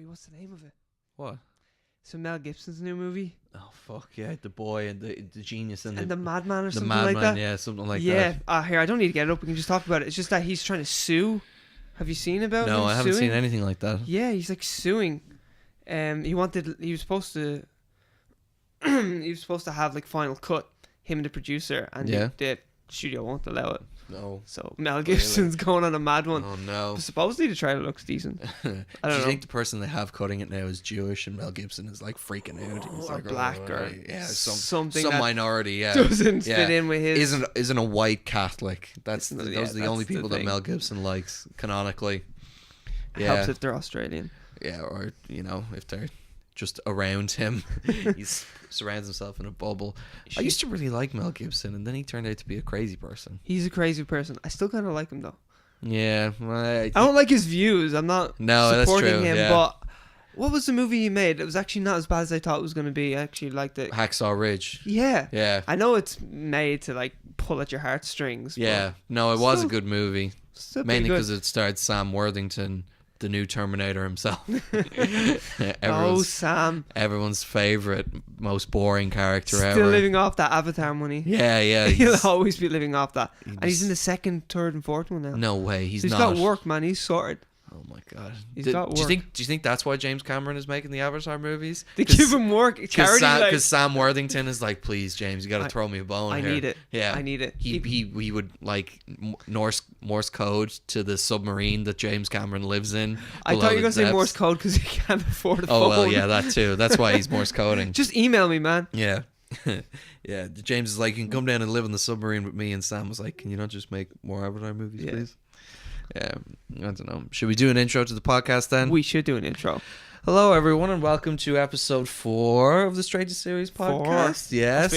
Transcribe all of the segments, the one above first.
What's the name of it? What? So Mel Gibson's new movie. Oh fuck yeah, the boy and the genius and the madman or the something madman, like that. yeah, something like Yeah. that. Here, I don't need to get it up. We can just talk about it. It's just that he's trying to sue. Have you seen about him No, I haven't suing? seen anything like that. Yeah, he's like suing. He was supposed to have like final cut, him and the producer, and the studio won't allow it. No. So Mel Gibson's going on a mad one. Oh no. But supposedly the trailer looks decent. I don't know. Do you think the person they have cutting it now is Jewish and Mel Gibson is like freaking out? He's or like, black or some minority, yeah, doesn't fit in with his. Isn't a white Catholic. Those are the that's only the people that thing. Mel Gibson likes canonically. Helps if they're Australian. Yeah, or if they're just around him. He surrounds himself in a bubble. I used to really like Mel Gibson, and then he turned out to be a crazy person. He's a crazy person. I still kind of like him though. Yeah, I don't like his views. I'm not that's supporting true, him. yeah. But what was the movie he made? It was actually not as bad as I thought it was going to be. I actually liked it. Hacksaw Ridge. Yeah. Yeah. I know it's made to like pull at your heartstrings. Yeah. No, it was a good movie. Mainly because it starred Sam Worthington, the new Terminator himself. Sam. Everyone's favorite, most boring character Still ever. living off that Avatar money. Yeah. He'll always be living off that. And he's in the second, third, and fourth one now. No way, he's not. not. He's got work, man. He's sorted. Oh my god. He's got work. Do you think that's why James Cameron is making the Avatar movies? They give him work. Because Sam Worthington is like, please, James, you got to throw me a bone. I here. need it. Yeah, I need it. He would like Morse code to the submarine that James Cameron lives in. I thought you were gonna say Morse code because he can't afford a phone. Oh well, yeah, that too. That's why he's Morse coding. Just email me, man. Yeah. Yeah, James is like, you can come down and live in the submarine with me, and Sam was like, can you not just make more Avatar movies, please? Yeah, I don't know. Should we do an intro to the podcast then? We should do an intro. Hello, everyone, and welcome to episode 4 of the Straight to Series podcast. 4. Yes,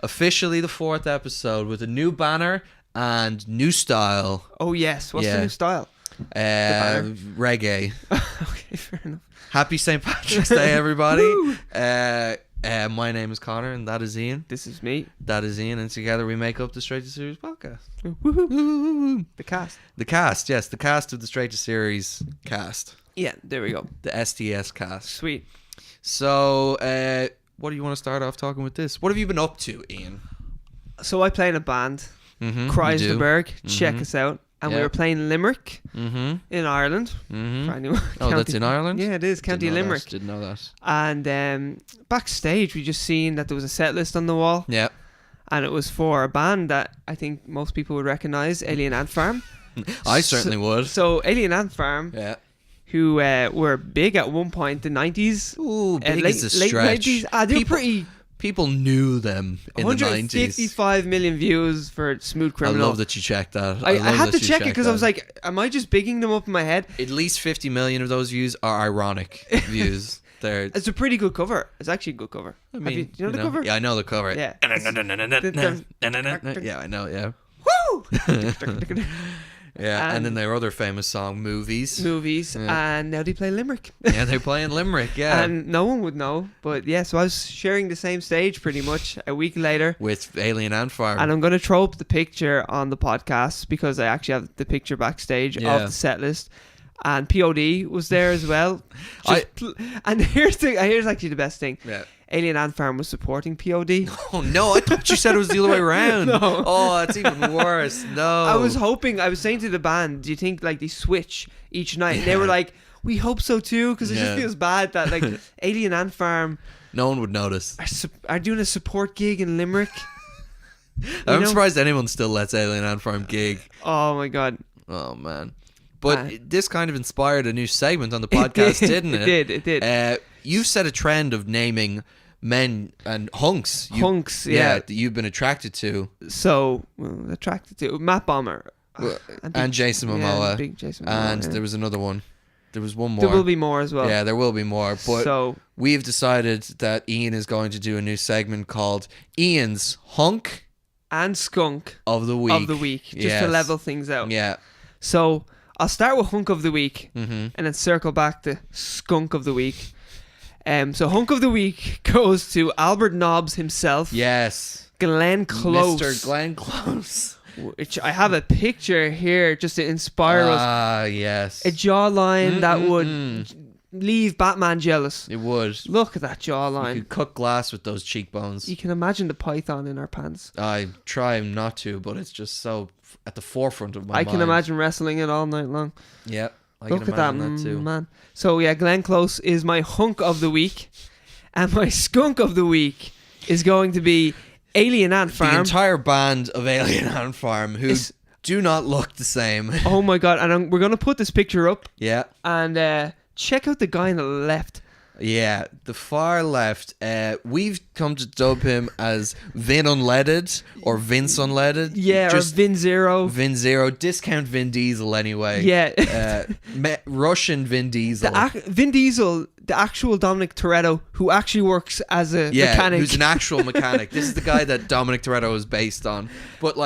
officially the 4th episode with a new banner and new style. Oh yes, what's the new style? Reggae. Okay, fair enough. Happy St. Patrick's Day, everybody. My name is Connor, and that is Ian. This is me. That is Ian, and together we make up the Straight to Series podcast. Woo-hoo. The cast. The cast, yes, the cast of the Straight to Series cast. Yeah, there we go. The STS cast. Sweet. So, what do you want to start off talking with this? What have you been up to, Ian? So I play in a band, Kreislerberg. Check us out. And we were playing Limerick in Ireland. For anyone. That's in Ireland? Yeah, it is. County Limerick. Didn't know that. And backstage, we just seen that there was a set list on the wall. Yeah. And it was for a band that I think most people would recognise, Alien Ant Farm. I certainly would. So Alien Ant Farm, who were big at one point, the 90s. Ooh, big is a stretch. Late 90s. They were pretty... People knew them in the 90s. 155 million views for Smooth Criminal. I love that you checked that. I had to check it because I was like, am I just bigging them up in my head? At least 50 million of those views are ironic views. It's a pretty good cover. It's actually a good cover. I mean, do you know the cover? Yeah, I know the cover. Yeah. Yeah, I know, yeah. Woo! Yeah, and then their other famous song, Movies. And now they play Limerick. Yeah, they're playing Limerick, yeah. And no one would know, but yeah, so I was sharing the same stage pretty much a week later. With Alien Ant Farm. And I'm going to throw up the picture on the podcast because I actually have the picture backstage of the set list. And POD was there as well. And here's actually the best thing. Yeah. Alien Ant Farm was supporting POD. Oh no, I thought you said it was the other way around. No. Oh, it's even worse. No. I was saying to the band, do you think like they switch each night? And they were like, we hope so too, because it just feels bad that like Alien Ant Farm, no one would notice, are doing a support gig in Limerick. I'm surprised anyone still lets Alien Ant Farm gig. Oh my god. Oh man. But this kind of inspired a new segment on the podcast, didn't it? It did. You've set a trend of naming men and hunks. Yeah. That you've been attracted to. So, attracted to Matt Bomber. And Jason Momoa. Yeah, big Jason Momoa. And there was another one. There was one more. There will be more as well. Yeah, there will be more. But we've decided that Ian is going to do a new segment called Ian's Hunk and Skunk of the Week. Just to level things out. Yeah. So, I'll start with Hunk of the Week and then circle back to Skunk of the Week. So Hunk of the Week goes to Albert Nobbs himself. Yes. Glenn Close. Mr. Glenn Close. Which I have a picture here just to inspire us. Ah, yes. A jawline that would leave Batman jealous. It would. Look at that jawline. You could cut glass with those cheekbones. You can imagine the python in our pants. I try not to, but it's just so at the forefront of my mind. I can imagine wrestling it all night long. Yeah, I Look can at that, imagine that too. man. So yeah, Glenn Close is my hunk of the week, and my skunk of the week is going to be Alien Ant Farm. The entire band of Alien Ant Farm who do not look the same. Oh my god! And we're gonna put this picture up. Yeah. And check out the guy on the left. Yeah, the far left. We've come to dub him as Vin Unleaded or Vince Unleaded. Yeah, just or Vin Zero. Vin Zero. Discount Vin Diesel anyway. Yeah. Russian Vin Diesel. Vin Diesel, the actual Dominic Toretto, who actually works as a mechanic. Who's an actual mechanic. This is the guy that Dominic Toretto is based on. But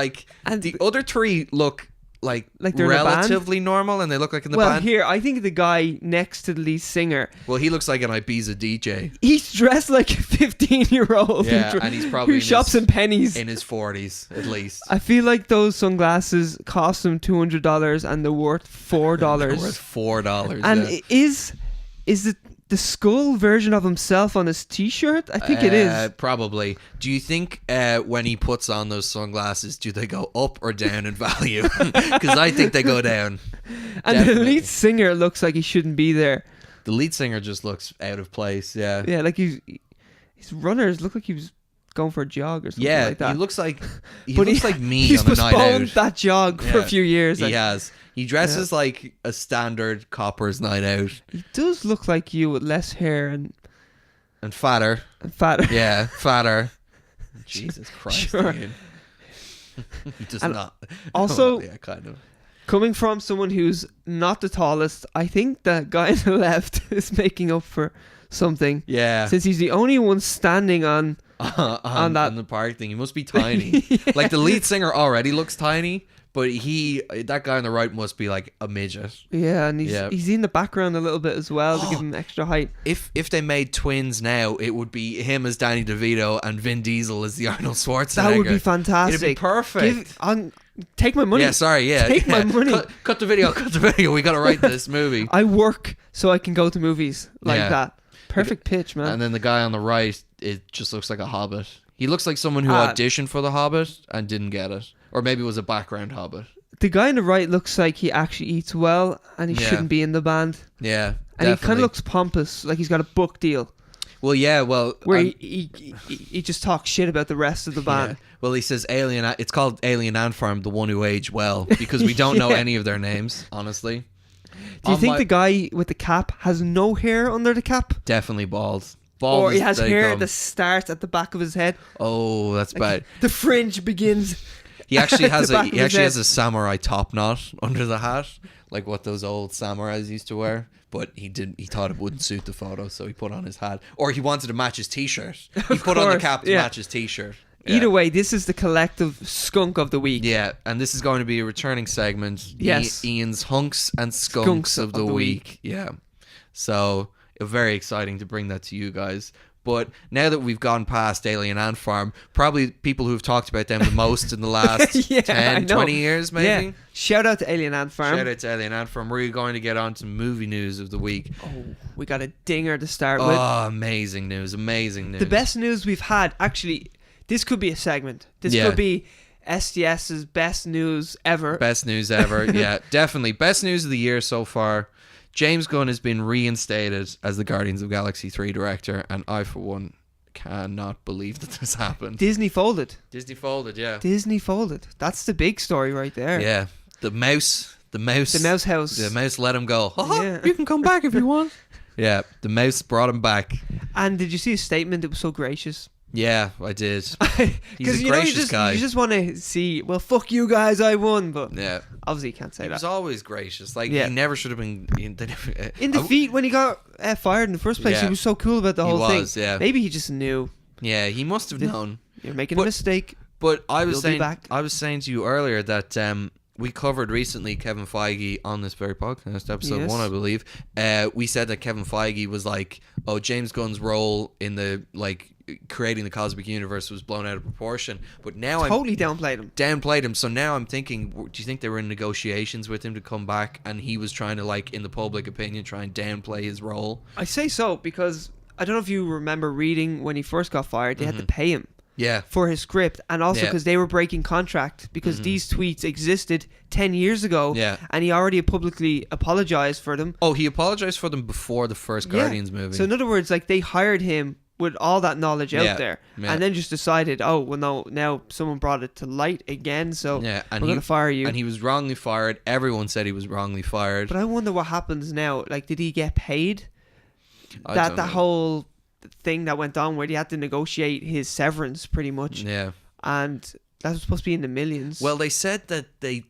and the other three look like they're relatively normal, and they look like in the band. Well, here, I think the guy next to the lead singer, well, he looks like an Ibiza DJ. He's dressed like a 15-year-old. Yeah, and he's probably who shops in pennies. In his 40s, at least. I feel like those sunglasses cost him $200, and they're worth $4. They're worth $4. And is it the skull version of himself on his t-shirt? I think it is. Probably. Do you think when he puts on those sunglasses, do they go up or down in value? Because I think they go down. And Definitely. The lead singer looks like he shouldn't be there. The lead singer just looks out of place, yeah. Yeah, like his runners look like he was going for a jog or something like that. He looks like looks like me he's on a night out. He's postponed that jog for a few years. He has. He dresses like a standard copper's night out. He does look like you with less hair and fatter. Yeah, fatter. Jesus Christ. Sure. He does not. Also, yeah, kind of. Coming from someone who's not the tallest, I think the guy on the left is making up for something. Yeah. Since he's the only one standing on the park thing. He must be tiny. Like the lead singer already looks tiny. But that guy on the right must be like a midget. Yeah, and he's in the background a little bit as well to give him extra height. If they made twins now, it would be him as Danny DeVito and Vin Diesel as the Arnold Schwarzenegger. That would be fantastic. It'd be perfect. Take my money. Yeah, sorry, yeah. Take my money. Cut the video. We got to write this movie. I work so I can go to movies like that. Perfect pitch, man. And then the guy on the right, it just looks like a hobbit. He looks like someone who auditioned for The Hobbit and didn't get it. Or maybe it was a background hobbit. The guy on the right looks like he actually eats well and he shouldn't be in the band. Yeah, and he kind of looks pompous, like he's got a book deal. Well, yeah, well... Where he just talks shit about the rest of the band. Yeah. Well, he says it's called Alien Ant Farm, the one who aged well, because we don't know any of their names, honestly. Do you think the guy with the cap has no hair under the cap? Definitely bald. Or he has hair that starts at the back of his head. Oh, that's bad. The fringe begins. He actually has a samurai top knot under the hat, like what those old samurais used to wear. But he thought it wouldn't suit the photo, so he put on his hat. Or he wanted to match his t-shirt. He put on the cap to match his t-shirt. Yeah. Either way, this is the collective skunk of the week. Yeah, and this is going to be a returning segment. Yes. Ian's hunks and skunks of the week. Yeah. So very exciting to bring that to you guys. But now that we've gone past Alien Ant Farm, probably people who've talked about them the most in the last 10, 20 years, maybe. Yeah. Shout out to Alien Ant Farm. We're going to get on to movie news of the week. Oh, we got a dinger to start with. Oh, amazing news. The best news we've had. Actually, this could be a segment. This could be SDS's best news ever. Best news ever, yeah. Definitely. Best news of the year so far. James Gunn has been reinstated as the Guardians of Galaxy 3 director, and I, for one, cannot believe that this happened. Disney folded, yeah. Disney folded. That's the big story right there. Yeah. The mouse house. The mouse let him go. You can come back if you want. Yeah, the mouse brought him back. And did you see his statement? It was so gracious. Yeah, I did. He's a gracious guy. You just want to see, well, fuck you guys, I won. But obviously you can't say that. He was always gracious. He never should have been... In defeat, when he got fired in the first place, he was so cool about the whole thing. Yeah. Maybe he just knew. Yeah, he must have known. You're making a mistake. But I was saying to you earlier that we covered recently Kevin Feige on this very podcast, episode 1, I believe. We said that Kevin Feige was like, oh, James Gunn's role in the like creating the cosmic universe was blown out of proportion. But now downplayed him. So now I'm thinking, do you think they were in negotiations with him to come back, and he was trying to, like, in the public opinion, try and downplay his role? I say so because I don't know if you remember reading when he first got fired, they had to pay him. Yeah. For his script, and also because they were breaking contract because these tweets existed 10 years ago, and he already publicly apologized for them. Oh, he apologized for them before the first Guardians movie. So in other words, like, they hired him with all that knowledge out there, and then just decided, oh well, no, now someone brought it to light again, so we're going to fire you. And he was wrongly fired. Everyone said he was wrongly fired. But I wonder what happens now. Like, did he get paid? That whole thing that went on where they had to negotiate his severance pretty much, and that was supposed to be in the millions. Well, they said that they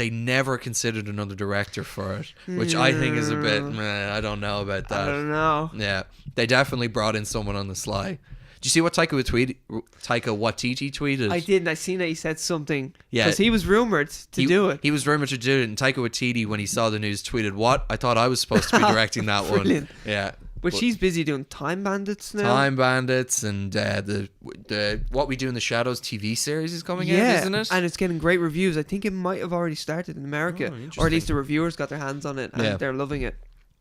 never considered another director for it, which I think is a bit I don't know about that. I don't know. Yeah, they definitely brought in someone on the sly. Did you see what Taika Waititi tweeted? I did, and I seen that he said something. Yeah, because he was rumored to do it. He was rumored to do it, and Taika Waititi, when he saw the news, tweeted, "What? I thought I was supposed to be directing that one." Yeah. But she's busy doing Time Bandits now. Time Bandits, and the What We Do in the Shadows TV series is coming out, isn't it? And it's getting great reviews. I think it might have already started in America, or at least the reviewers got their hands on it, and they're loving it.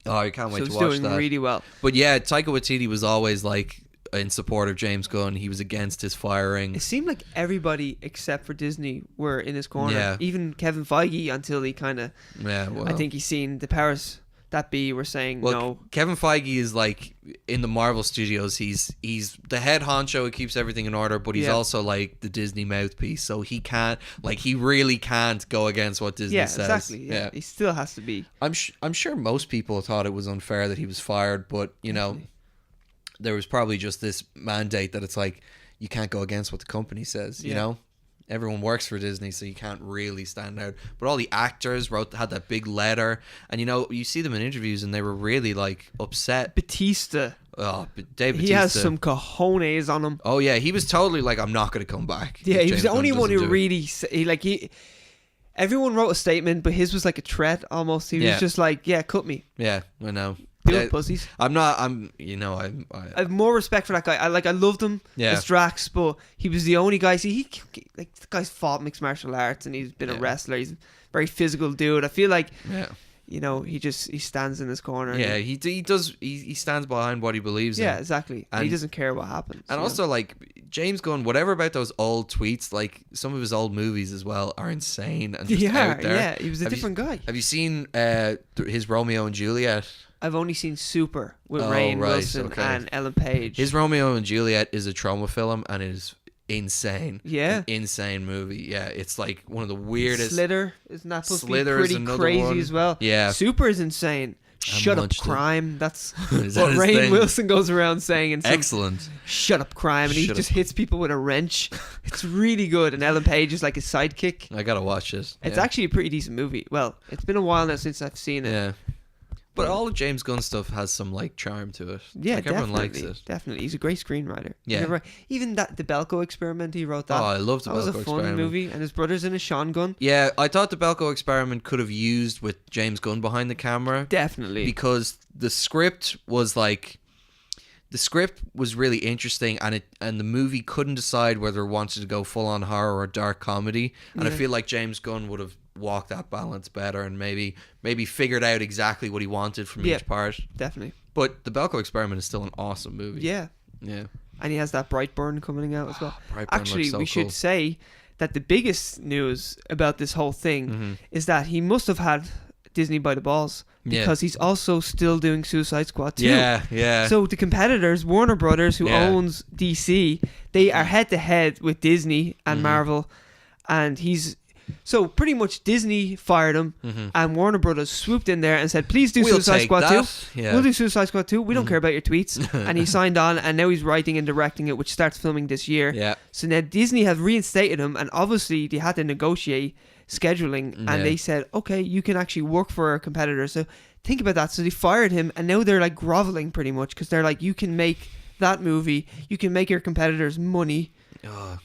Oh, I can't wait to watch that. So it's doing really well. But yeah, Taika Waititi was always like in support of James Gunn. He was against his firing. It seemed like everybody except for Disney were in his corner. Yeah. Even Kevin Feige, until he kind of... Yeah, well, I think he's seen the powers that be were saying no. Kevin Feige is like in the Marvel Studios. He's the head honcho who keeps everything in order, but he's also like the Disney mouthpiece. So he can't, like, he really can't go against what Disney says. Exactly. Yeah, he still has to be. I'm sure most people thought it was unfair that he was fired, but you know, there was probably just this mandate that it's like you can't go against what the company says. You know. Everyone works for Disney, so you can't really stand out. But all the actors had that big letter, and you know, you see them in interviews, and they were really like upset. Batista. Oh, Dave Batista. He has some cojones on him. Oh yeah, he was totally like, I'm not going to come back. Yeah, he was the only one who really everyone wrote a statement, but his was like a threat almost. He was just like, yeah, cut me. Yeah, I know. Pussies. I have more respect for that guy. I loved him as Drax, but he was the only guy. See, the guy's fought mixed martial arts, and he's been a wrestler. He's a very physical dude. I feel like you know, he stands in his corner. Yeah, he does. He stands behind what he believes in. Yeah, exactly. And he doesn't care what happens. And also, like, James Gunn, whatever about those old tweets, like some of his old movies as well are insane and just out there. Yeah, he was a different guy. Have you seen his Romeo and Juliet? I've only seen Super with Rainn Wilson and Ellen Page. His Romeo and Juliet is a trauma film, and it is insane. Yeah. An insane movie. Yeah, it's like one of the weirdest. Slither, isn't that supposed to be pretty crazy as well? Yeah. Super is insane. Shut up, crime. That's what Rainn Wilson goes around saying. Excellent. Shut up, crime. And he just hits people with a wrench. It's really good. And Ellen Page is like his sidekick. I gotta watch it. It's actually a pretty decent movie. Well, it's been a while now since I've seen it. Yeah. But all of James Gunn stuff has some like charm to it. Yeah, like, everyone likes it. Definitely, he's a great screenwriter. Yeah, even the Belko Experiment, he wrote that. Oh, I loved the Belko Experiment. That was a fun movie, and his brother's in a Sean Gunn. Yeah, I thought the Belko Experiment could have used with James Gunn behind the camera. Definitely, because the script was really interesting, and the movie couldn't decide whether it wanted to go full on horror or dark comedy. And I feel like James Gunn would have walked that balance better, and maybe figured out exactly what he wanted from each part. Definitely. But the Belko Experiment is still an awesome movie. Yeah. And he has that Brightburn coming out as well. Actually, we should say that the biggest news about this whole thing is that he must have had Disney by the balls, because he's also still doing Suicide Squad 2. Yeah. So the competitors, Warner Brothers, who owns DC, they are head to head with Disney and Marvel, and so pretty much Disney fired him, and Warner Brothers swooped in there and said, please do Suicide Squad 2. We'll do Suicide Squad 2. We don't care about your tweets. And he signed on, and now he's writing and directing it, which starts filming this year. Yeah. So now Disney have reinstated him, and obviously they had to negotiate scheduling, and they said, okay, you can actually work for our competitor. So think about that. So they fired him, and now they're like groveling pretty much, because they're like, you can make that movie, you can make your competitors money,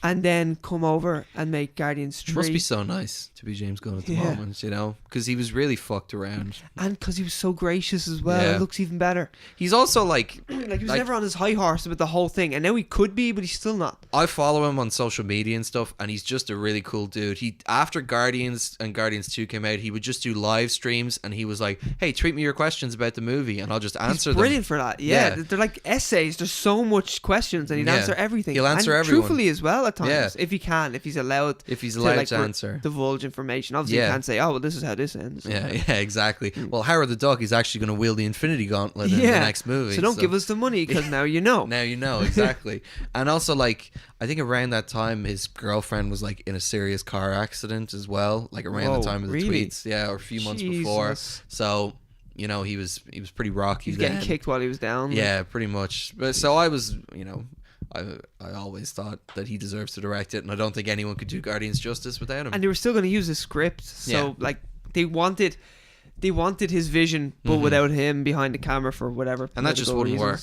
and then come over and make Guardians 3. It must be so nice to be James Gunn at the moment, you know, because he was really fucked around, and because he was so gracious as well. It looks even better. He's also like he was never on his high horse with the whole thing, and now he could be, but he's still not. I follow him on social media and stuff, and he's just a really cool dude. He, after Guardians and Guardians 2 came out, he would just do live streams, and he was like, hey, tweet me your questions about the movie and I'll just answer them. Brilliant for that. Yeah, they're like essays. There's so much questions, and he'd answer everything. He'll answer everyone truthfully as well at times, if he can, if he's allowed to answer, divulge information. Obviously you can't say, oh well, this is how this ends. Yeah, exactly. Well, Howard the Duck is actually going to wield the Infinity Gauntlet in the next movie, so don't give us the money, because now you know. Now you know, exactly. And also, like, I think around that time his girlfriend was like in a serious car accident as well, like around the time of the tweets, or a few months before. So, you know, he was pretty rocky. He was getting kicked while he was down. Yeah, pretty much. But so I was, you know, I always thought that he deserves to direct it, and I don't think anyone could do Guardians justice without him. And they were still going to use his script, so like they wanted his vision, but without him behind the camera for whatever. And that just wouldn't work.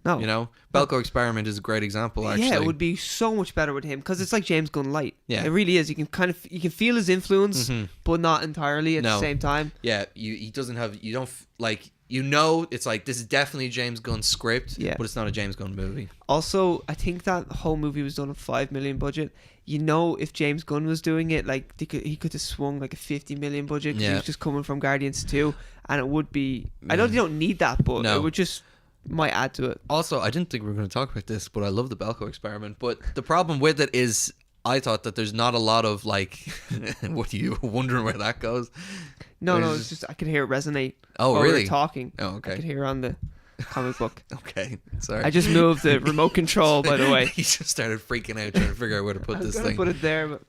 No, you know, Belko Experiment is a great example. Actually, it would be so much better with him, because it's like James Gunn light. Yeah, it really is. You can feel his influence, but not entirely at the same time. Yeah, he doesn't have. You don't like. You know, it's like, this is definitely a James Gunn script, but it's not a James Gunn movie. Also, I think that whole movie was done on $5 million budget. You know, if James Gunn was doing it, like he could have swung like a $50 million budget, because he was just coming from Guardians 2, and it would be. I know you don't need that, but it would just might add to it. Also, I didn't think we were going to talk about this, but I love the Belko Experiment. But the problem with it is, I thought that there's not a lot of like. What are you wondering where that goes? No, it's just I could hear it resonate. Oh, while really? We were talking. Oh, okay. I could hear on the comic book. Okay, sorry. I just moved the remote control, by the way. He just started freaking out trying to figure out where to put this thing. I was going to put it there, but.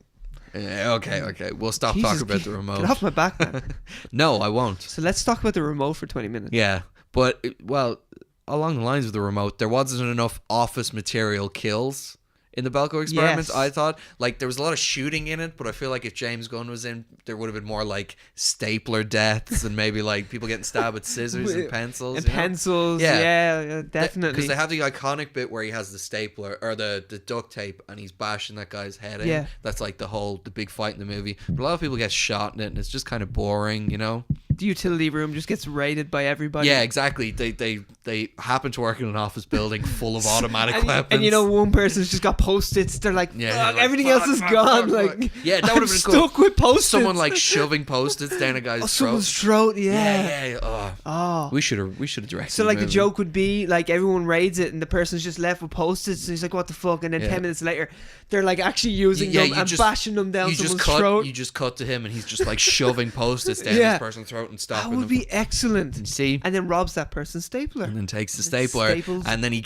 Yeah, okay. We'll stop talking about the remote. Get off my back, man. No, I won't. So let's talk about the remote for 20 minutes. Yeah, but well, along the lines of the remote, there wasn't enough office material kills in the Belko Experiment. I thought, like, there was a lot of shooting in it, but I feel like if James Gunn was in, there would have been more like stapler deaths and maybe like people getting stabbed with scissors and pencils. And pencils, yeah, definitely. Because they have the iconic bit where he has the stapler or the duct tape and he's bashing that guy's head in. Yeah. That's like the big fight in the movie. But a lot of people get shot in it, and it's just kind of boring, you know? The utility room just gets raided by everybody. Yeah, exactly. They happen to work in an office building full of automatic weapons. And you know, one person's just got Post-its. They're like, like everything else is gone. Like, yeah, that would have been cool. Stuck with Post-its. Someone like shoving Post-its down a guy's throat. Someone's throat. Yeah. Oh. We should have directed. So like the joke would be like everyone raids it and the person's just left with Post-its, and he's like, what the fuck? And then 10 minutes later, they're like actually using them and bashing them down someone's throat. You just cut to him and he's just like shoving Post-its down this person's throat and stopping them. That would be excellent. And see, and then robs that person's stapler, and then takes the stapler, and then he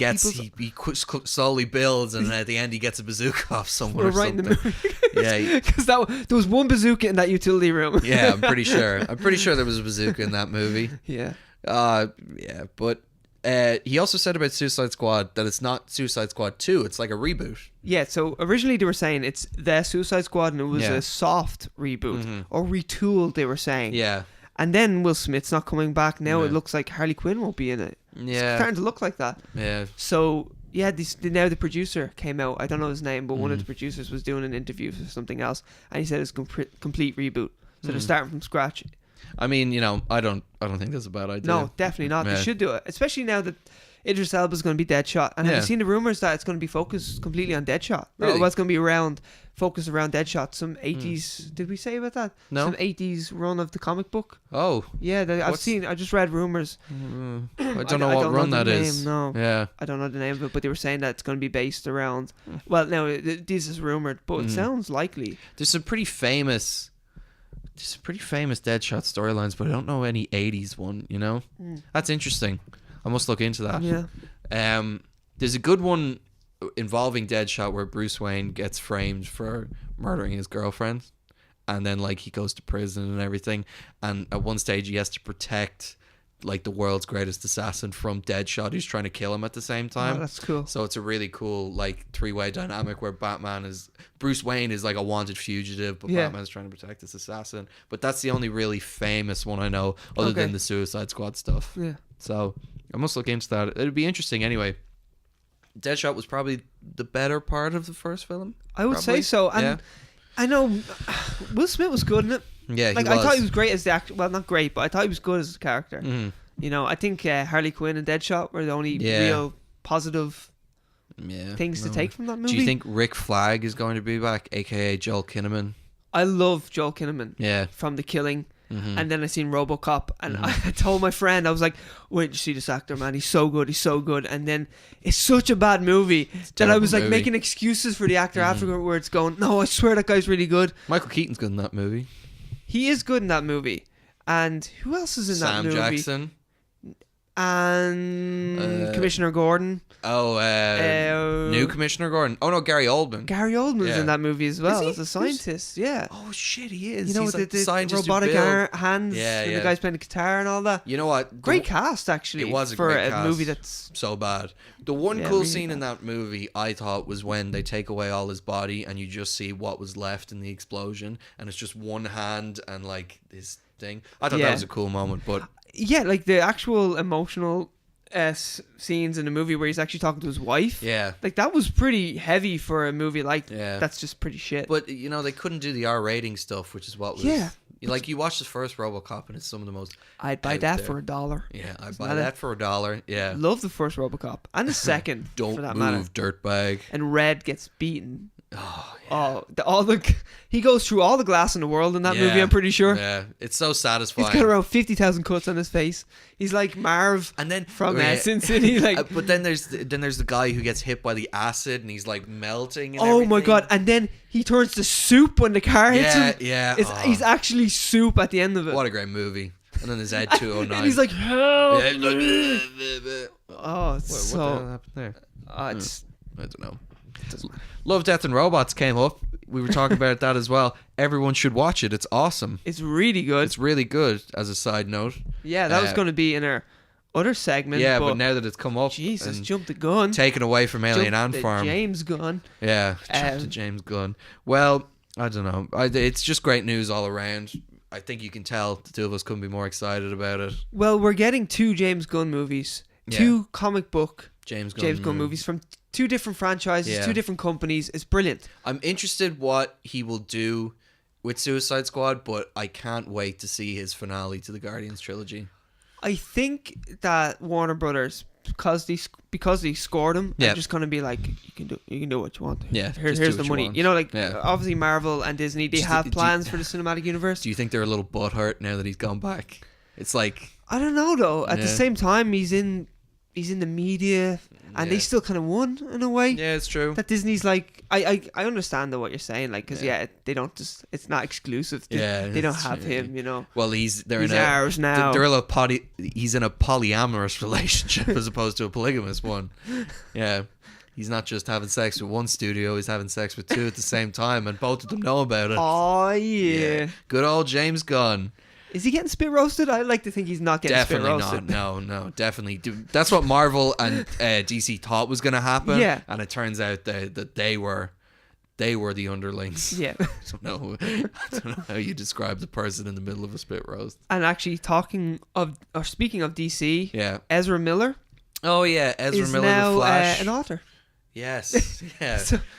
slowly builds, and at the end he gets a bazooka off someone or something. In the movie. Because there was one bazooka in that utility room. Yeah, I'm pretty sure there was a bazooka in that movie. Yeah. But he also said about Suicide Squad that it's not Suicide Squad 2, it's like a reboot. Yeah, so originally they were saying it's the Suicide Squad and it was a soft reboot or retooled, they were saying. Yeah. And then Will Smith's not coming back. Now it looks like Harley Quinn won't be in it. Yeah. It's starting to look like that. Yeah. So, yeah, now the producer came out. I don't know his name, but one of the producers was doing an interview for something else. And he said it's a complete reboot. So they're starting from scratch. I mean, you know, I don't think that's a bad idea. No, definitely not. They should do it. Especially now that Idris Elba's going to be Deadshot. And have you seen the rumours that it's going to be focused completely on Deadshot? Really? Or what's going to be focused around Deadshot. Some 80s... Did we say about that? No. Some 80s run of the comic book. Oh. Yeah, I just read rumours. I don't know what run that is. No. Yeah. I don't know the name of it, but they were saying that it's going to be based around... Well, no, this is rumoured, but it sounds likely. There's some pretty famous Deadshot storylines, but I don't know any 80s one, you know? That's interesting. I must look into that. Yeah. There's a good one involving Deadshot where Bruce Wayne gets framed for murdering his girlfriend, and then like he goes to prison and everything, and at one stage he has to protect like the world's greatest assassin from Deadshot who's trying to kill him at the same time. Oh, that's cool. So it's a really cool like three-way dynamic where Bruce Wayne is like a wanted fugitive, but Batman's trying to protect this assassin. But that's the only really famous one I know other than the Suicide Squad stuff. Yeah. So I must look into that. It'd be interesting anyway. Deadshot was probably the better part of the first film. I would say so. And I know Will Smith was good in it. Yeah, like I thought he was great as the actor. Well, not great, but I thought he was good as a character. Mm-hmm. You know, I think Harley Quinn and Deadshot were the only real positive things to take from that movie. Do you think Rick Flag is going to be back, aka Joel Kinnaman? I love Joel Kinnaman. Yeah. From The Killing. And then I seen RoboCop, and I told my friend, I was like, "Wait, you see this actor, man? He's so good. He's so good." And then it's such a bad movie that I was like making excuses for the actor afterwards, going, "No, I swear that guy's really good." Michael Keaton's good in that movie. He is good in that movie. And who else is in that movie? Sam Jackson. And Commissioner Gordon. New Commissioner Gordon. Oh no, Gary Oldman. Gary Oldman's in that movie as well as a scientist. Yeah. Oh shit, he is. You know, he's with the robotic hands, and the guy's playing the guitar and all that. You know what? Great cast, actually. It was for great cast. Movie that's so bad. The one cool scene in that movie I thought was when they take away all his body and you just see what was left in the explosion, and it's just one hand and like this thing. I thought that was a cool moment, but. Yeah, like the actual emotional scenes in the movie where he's actually talking to his wife. Yeah. Like that was pretty heavy for a movie like that's just pretty shit. But, you know, they couldn't do the R rating stuff, which is what was... Yeah. Like, you watch the first RoboCop and it's some of the most... I'd buy that for $1. Yeah, I'd buy that for $1. Yeah. Love the first RoboCop. And the second, Don't for that move, matter. dirtbag. And Red gets beaten. Oh, yeah. He goes through all the glass in the world in that movie, I'm pretty sure. Yeah, it's so satisfying. He's got around 50,000 cuts on his face. He's like Marv from Sin City. Like, but then there's the guy who gets hit by the acid and he's like melting. And everything. My god! And then he turns to soup when the car hits him. Yeah, he's actually soup at the end of it. What a great movie! And then there's Ed 209. And he's like, help! Yeah, it's what so. the hell happened there? I don't know. Love, Death and Robots came up. We were talking about that as well. Everyone should watch it. It's awesome. It's really good. It's really good, as a side note. Yeah, that was going to be in our other segment. Yeah, but now that it's come up... Jesus, jump the gun. Taken away from Alien Ant Farm. James Gunn. Yeah, jump to James Gunn. Well, I don't know. It's just great news all around. I think you can tell the two of us couldn't be more excited about it. Well, we're getting 2 James Gunn movies. 2 comic book James Gunn movies from 2 different franchises, 2 different companies. It's brilliant. I'm interested what he will do with Suicide Squad, but I can't wait to see his finale to the Guardians trilogy. I think that Warner Brothers, because they scored him, they're just gonna be like, you can do what you want. Yeah, here's the money. You know, like obviously Marvel and Disney, they have plans for the cinematic universe. Do you think they're a little butthurt now that he's gone back? It's like, I don't know though. At the same time, he's in the media, and they still kind of won in a way. Yeah, it's true. That Disney's like, I understand though what you're saying, like, because they don't just, it's not exclusive. They don't have him, you know. Well, he's ours now. He's in a polyamorous relationship as opposed to a polygamous one. Yeah, he's not just having sex with one studio; he's having sex with 2 at the same time, and both of them know about it. Oh yeah. Good old James Gunn. Is he getting spit roasted? I like to think he's not getting spit roasted. Definitely not. No, definitely. That's what Marvel and DC thought was going to happen. Yeah. And it turns out that they were the underlings. Yeah. I don't know how you describe the person in the middle of a spit roast. And actually speaking of DC, Ezra Miller. Oh yeah, Ezra Miller, now, the Flash. An author. Yes. Yeah.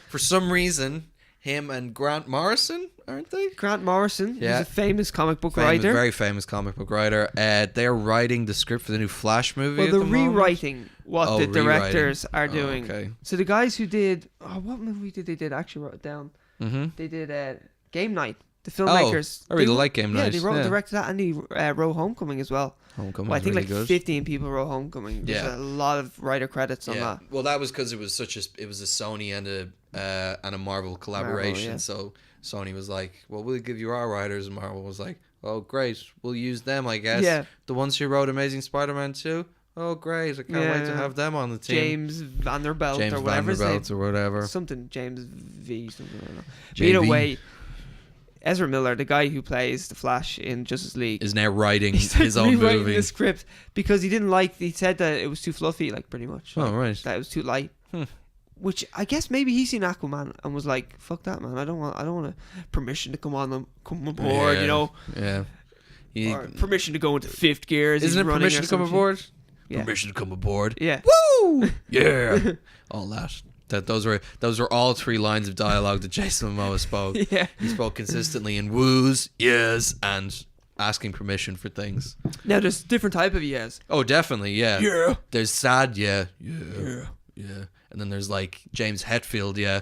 For some reason, him and Grant Morrison, aren't they? Grant Morrison, who's a famous comic book writer. Very famous comic book writer. They're writing the script for the new Flash movie. Well, they're rewriting what the directors are doing. Okay. So the guys who did... what movie did they actually wrote it down. Mm-hmm. They did Game Night. The filmmakers. I really like Game Night. Yeah, they directed that, and they wrote Homecoming as well. Homecoming. Well, I think really like good. 15 people wrote Homecoming. There's a lot of writer credits on that. Well, that was because it was a Sony and a Marvel collaboration. Marvel, so Sony was like, "Well, we'll give you our writers," and Marvel was like, "Oh, great, we'll use them, I guess." Yeah. The ones who wrote Amazing Spider-Man 2. Oh, great! I can't wait to have them on the team. James Vanderbilt or whatever. Something James V. Something I don't know. But either way. Ezra Miller, the guy who plays the Flash in Justice League, is now writing his own movie. The script because he didn't like. He said that it was too fluffy, like pretty much. Oh right, that it was too light. Which I guess maybe he's seen Aquaman and was like, "Fuck that, man! I don't want a permission to come aboard, you know." Yeah. Or permission to go into 5th gear. Isn't it permission to come aboard? permission to come aboard. Yeah. Woo! Yeah. All that. Those were all 3 lines of dialogue that Jason Momoa spoke. Yeah. He spoke consistently in woos, yes, and asking permission for things. Now there's different type of yes. Oh, definitely, yeah. Yeah. There's sad, yeah. And then there's like James Hetfield, yeah.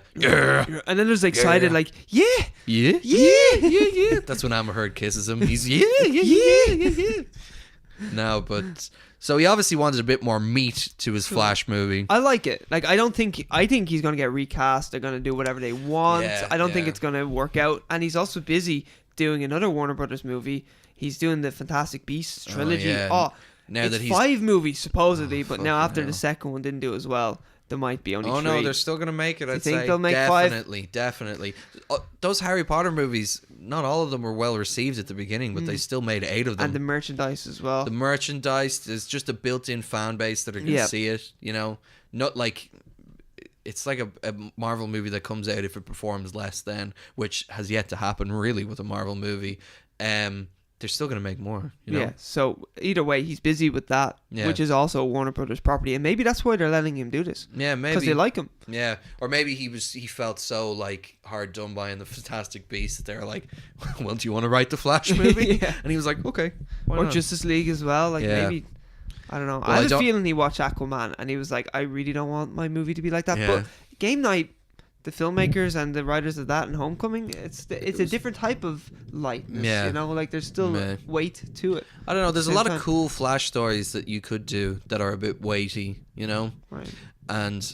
And then there's excited, Yeah. like, yeah. Yeah. That's when Amber Heard kisses him. He's yeah. No, but so he obviously wanted a bit more meat to his Flash movie. I like it. Like, I think he's going to get recast. They're going to do whatever they want. Yeah, I don't think it's going to work out. And he's also busy doing another Warner Brothers movie. He's doing the Fantastic Beasts trilogy. Yeah. Now it's that 5 movies supposedly, but now after hell. the second one didn't do as well, there might be only 3. Oh no, they're still gonna make it. I'd think say they'll make 5? Definitely. Those Harry Potter movies, not all of them were well received at the beginning, but they still made 8 of them. And the merchandise as well. The merchandise, there's just a built-in fan base that are gonna see it. You know, not like it's like a Marvel movie that comes out if it performs less than, which has yet to happen really with a Marvel movie. They're still going to make more, you know? Yeah, so either way, he's busy with that, which is also Warner Brothers property, and maybe that's why they're letting him do this. Yeah, maybe because they like him. Yeah, or maybe he felt so like hard done by in the Fantastic Beasts that they're like, "Well, do you want to write the Flash movie?" Yeah. And he was like, "Okay." Why Or not? Justice League as well. Like maybe I don't know. Well, I had a feeling he watched Aquaman, and he was like, "I really don't want my movie to be like that." Yeah. But Game Night, the filmmakers and the writers of that and Homecoming, it's a different type of lightness. Yeah. You know, like there's still weight to it. I don't know. There's a Same lot time. of cool Flash stories that you could do that are a bit weighty, you know. Right. And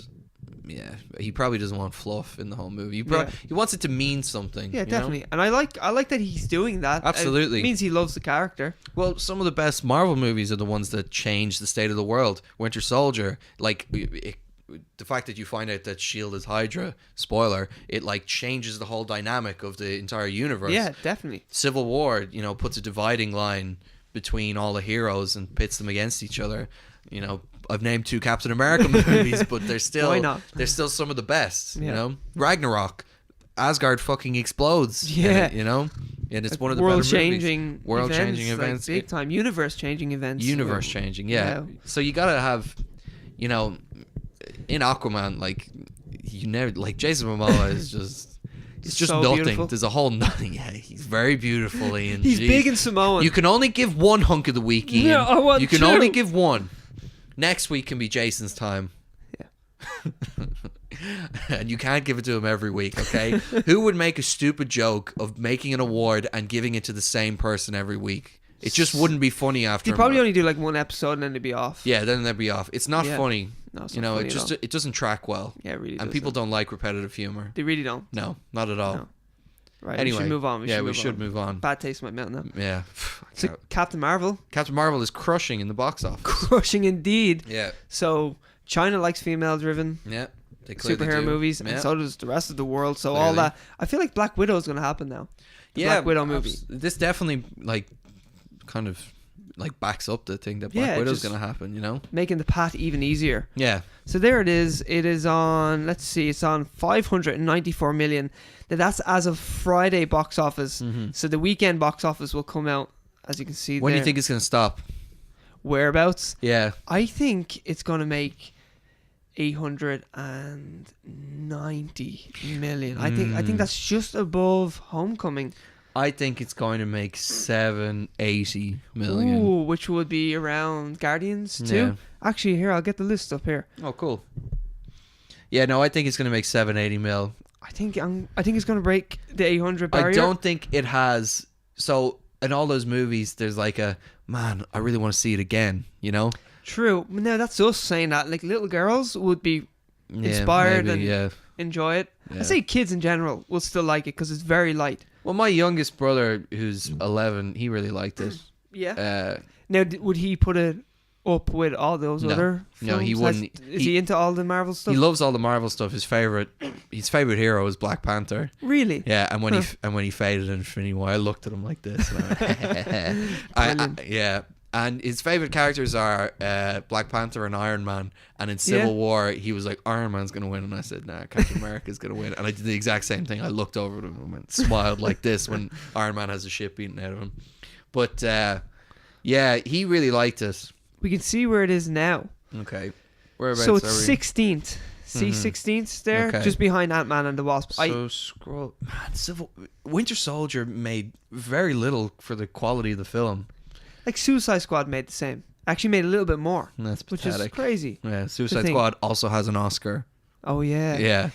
yeah, he probably doesn't want fluff in the whole movie. Yeah. He wants it to mean something. Yeah, you know? definitely. And I like that he's doing that. Absolutely. It means he loves the character. Well, some of the best Marvel movies are the ones that change the state of the world. Winter Soldier, like the fact that you find out that S.H.I.E.L.D. is Hydra, spoiler, it like changes the whole dynamic of the entire universe. Yeah, definitely. Civil War, you know, puts a dividing line between all the heroes and pits them against each other. You know, I've named 2 Captain America movies, but they're still Why not? they're still some of the best. Yeah. You know, Ragnarok, Asgard fucking explodes. Yeah. You know, and it's one of the better movies. World-changing events, like big time, universe-changing events. Universe-changing, yeah. So you gotta have, you know, in Aquaman, like you never like Jason Momoa is just. It's just So nothing. beautiful. There's a whole nothing. Yeah, he's very beautiful, Ian. He's Jeez. big and Samoan. You can only give one hunk of the week, Ian. No, I want you can 2. only give one. Next week can be Jason's time. Yeah. And you can't give it to him every week, okay? Who would make a stupid joke of making an award and giving it to the same person every week? It just wouldn't be funny after. They probably only do like one episode and then they'd be off. Yeah, then they'd be off. It's not Yeah. funny. No, it's You not know, funny it at just all. it doesn't track well. Yeah, it really And doesn't. people don't like repetitive humor. They really don't. No, not at all. No. Right. Anyway, we should move on. we should move on. Bad taste in my mouth now. Yeah. So Captain Marvel, Captain Marvel is crushing in the box office. crushing indeed. Yeah. So China likes female-driven Yeah. They clearly superhero do. movies, Yeah. and so does the rest of the world. So Clearly. all that, I feel like Black Widow is going to happen now. The Black Widow movie. This definitely like kind of like backs up the thing that Yeah, Black Widow's just- going to happen, you know? Making the path even easier. Yeah. So there it is. It is on, let's see, it's on 594 million. Now that's as of Friday box office. So the weekend box office will come out, as you can see When do there. you think it's going to stop? Whereabouts? Yeah. I think it's going to make 890 million. I think that's just above Homecoming. I think it's going to make 780 million. Ooh, which would be around Guardians too. Yeah. Actually, here I'll get the list up here. Oh, cool. Yeah, no, I think it's going to make 780 mil. I think it's going to break the 800 barrier. I don't think it has. So in all those movies, there's like a man. I really want to see it again. You know. True. Now that's us saying that. Like little girls would be inspired maybe, and enjoy it. Yeah. I say kids in general will still like it because it's very light. Well, my youngest brother, who's 11, he really liked it. Yeah. Now, would he put it up with all those No. other No, films? he wouldn't. Is he into all the Marvel stuff? He loves all the Marvel stuff. His favorite hero is Black Panther. Really? Yeah, and when he faded in Infinity War, I looked at him like this. And yeah, and his favorite characters are Black Panther and Iron Man. And in Civil War, he was like, Iron Man's gonna win, and I said, nah, Captain America's gonna win. And I did the exact same thing. I looked over at him and went, smiled like this when Iron Man has a shit beaten out of him. But yeah, he really liked it. We can see where it is now. Okay. Whereabouts So it's are we? 16th. See 16th there? Okay. Just behind Ant-Man and the Wasp. So scroll. Man, Winter Soldier made very little for the quality of the film. Like Suicide Squad made the same. Actually made a little bit more. That's which pathetic. is crazy. Yeah, Suicide Squad also has an Oscar. Oh, yeah. Yeah.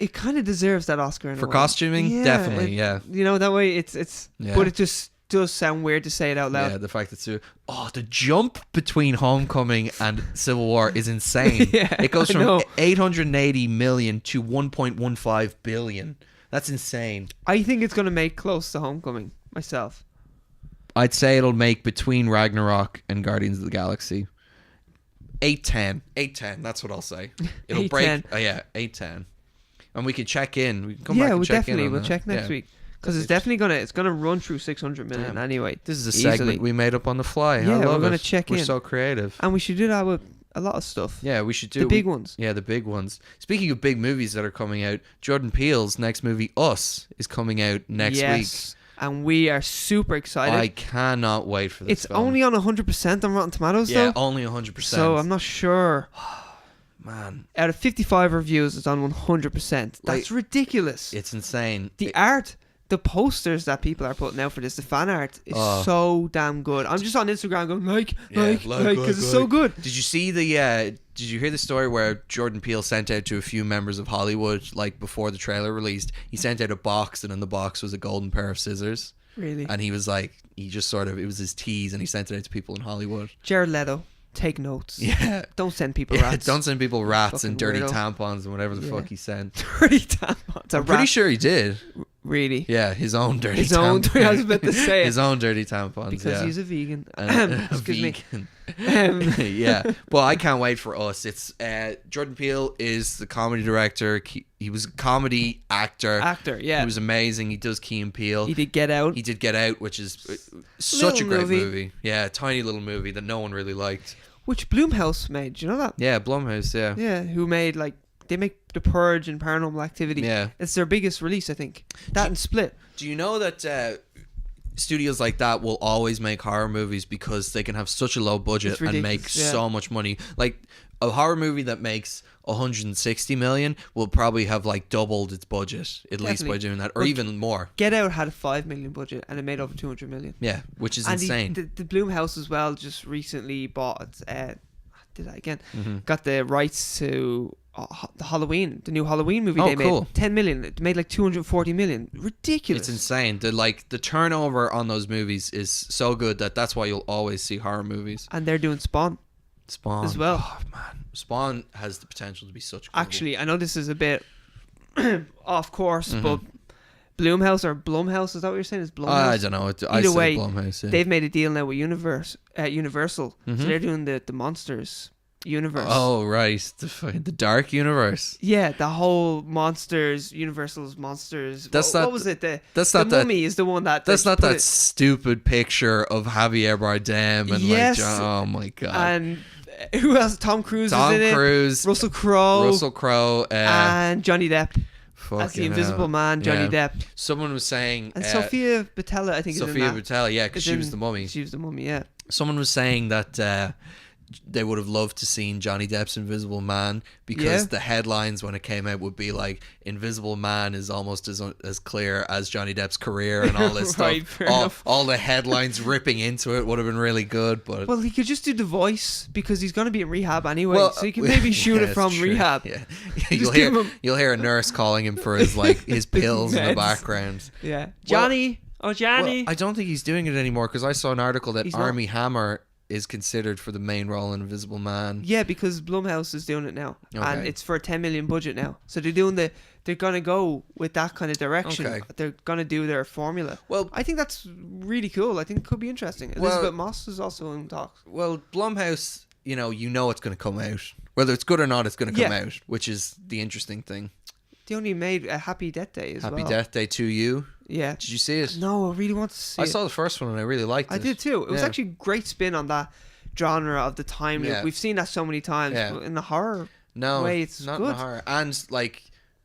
It kind of deserves that Oscar in For a way. costuming? Yeah, Definitely, yeah. You know, that way it's Yeah. but it just does sound weird to say it out loud. Yeah, the fact that the jump between Homecoming and Civil War is insane. Yeah, it goes I from know. 880 million to 1.15 billion. That's insane. I think it's going to make close to Homecoming myself. I'd say it'll make between Ragnarok and Guardians of the Galaxy 810. That's what I'll say. It'll break. 810. And we can check in. We can come back and check in. We'll check next week. Because it's definitely gonna run through 600 million anyway. This is a easily. segment we made up on the fly. Yeah, I love we're gonna it. check in. We're so creative. And we should do that with a lot of stuff. Yeah, we should do the big ones. Yeah, the big ones. Speaking of big movies that are coming out, Jordan Peele's next movie, Us, is coming out next week. And we are super excited. I cannot wait for this. It's film. only on 100% on Rotten Tomatoes, Yeah, though. only 100%. So I'm not sure. Man, Out of 55 reviews, it's on 100%. That's ridiculous. it's insane. The art, the posters that people are putting out for this, the fan art is so damn good. I'm just on Instagram going like, because it's so good. Did you see the? Did you hear the story where Jordan Peele sent out to a few members of Hollywood, like before the trailer released? He sent out a box, and in the box was a golden pair of scissors. Really? And he was like, it was his tease, and he sent it out to people in Hollywood. Jared Leto. Take notes. Yeah. Don't send people rats. Don't send people rats and dirty weirdo. tampons and whatever the fuck he sent. Dirty tampons. I'm pretty sure he did. Really? Yeah, his own dirty His own. tampons. I was about to say it. His own dirty tampons. Because yeah. he's a vegan. A Excuse vegan. me. Yeah. Well, I can't wait for Us. It's Jordan Peele is the comedy director. He was a comedy actor. Yeah. He was amazing. He does Key and Peele. He did Get Out. He did Get Out, which is such a great movie. Yeah, a tiny little movie that no one really liked. Which Blumhouse made. Do you know that? Yeah, Blumhouse, yeah. Yeah, who made, they make The Purge and Paranormal Activity. Yeah. It's their biggest release, I think. That and Split. Do you know that studios like that will always make horror movies because they can have such a low budget and make so much money? Like, a horror movie that makes 160 million will probably have doubled its budget at least by doing that, or even more. Get Out had a 5 million budget and it made over 200 million. Yeah, which is and insane. The Blumhouse as well just recently bought did that again. Got the rights to the new Halloween movie they made. Cool. 10 million. It made 240 million. Ridiculous. It's insane. The turnover on those movies is so good that's why you'll always see horror movies. And they're doing Spawn as well. Oh man, Spawn has the potential to be such. Actually, I know this is a bit off course, but Blumhouse or Blumhouse, is that what you're saying? Is Blumhouse? I don't know. Either way, Blumhouse, yeah. they've made a deal now with Universal, so they're doing the Monsters universe. Oh right, the dark universe. Yeah, the whole Monsters, Universal's Monsters. What was it? The Mummy is the one that. That's not that stupid picture of Javier Bardem and oh my god. And who else? Tom Cruise is in it. Russell Crowe. And Johnny Depp. As the Invisible Man, Johnny Depp. Someone was saying... And Sofia Boutella, I think, Sofia Boutella, yeah, because she was the mummy. She was the mummy, yeah. Someone was saying that they would have loved to seen Johnny Depp's Invisible Man because the headlines when it came out would be like, Invisible Man is almost as clear as Johnny Depp's career and all this stuff. All the headlines ripping into it would have been really good. But well, he could just do the voice because he's going to be in rehab anyway, so he can maybe shoot it from rehab. Yeah, you'll hear a nurse calling him for his his pills in the background. Yeah, Johnny. Johnny. Well, I don't think he's doing it anymore because I saw an article that Armie Hammer is considered for the main role in Invisible Man. Yeah, because Blumhouse is doing it now, and it's for a 10 million budget now. So they're doing they're gonna go with that kind of direction. Okay. They're gonna do their formula. Well, I think that's really cool. I think it could be interesting. Elizabeth Moss is also in talks. Well, Blumhouse, you know it's gonna come out. Whether it's good or not, it's gonna come out, which is the interesting thing. They only made a Happy Death Day as well. Happy Death Day to You. Yeah. Did you see it? No, I really want to see it. I saw the first one and I really liked it. I did too. It was actually a great spin on that genre of the time loop. We've seen that so many times. But in the horror way, it's not good. in the horror. And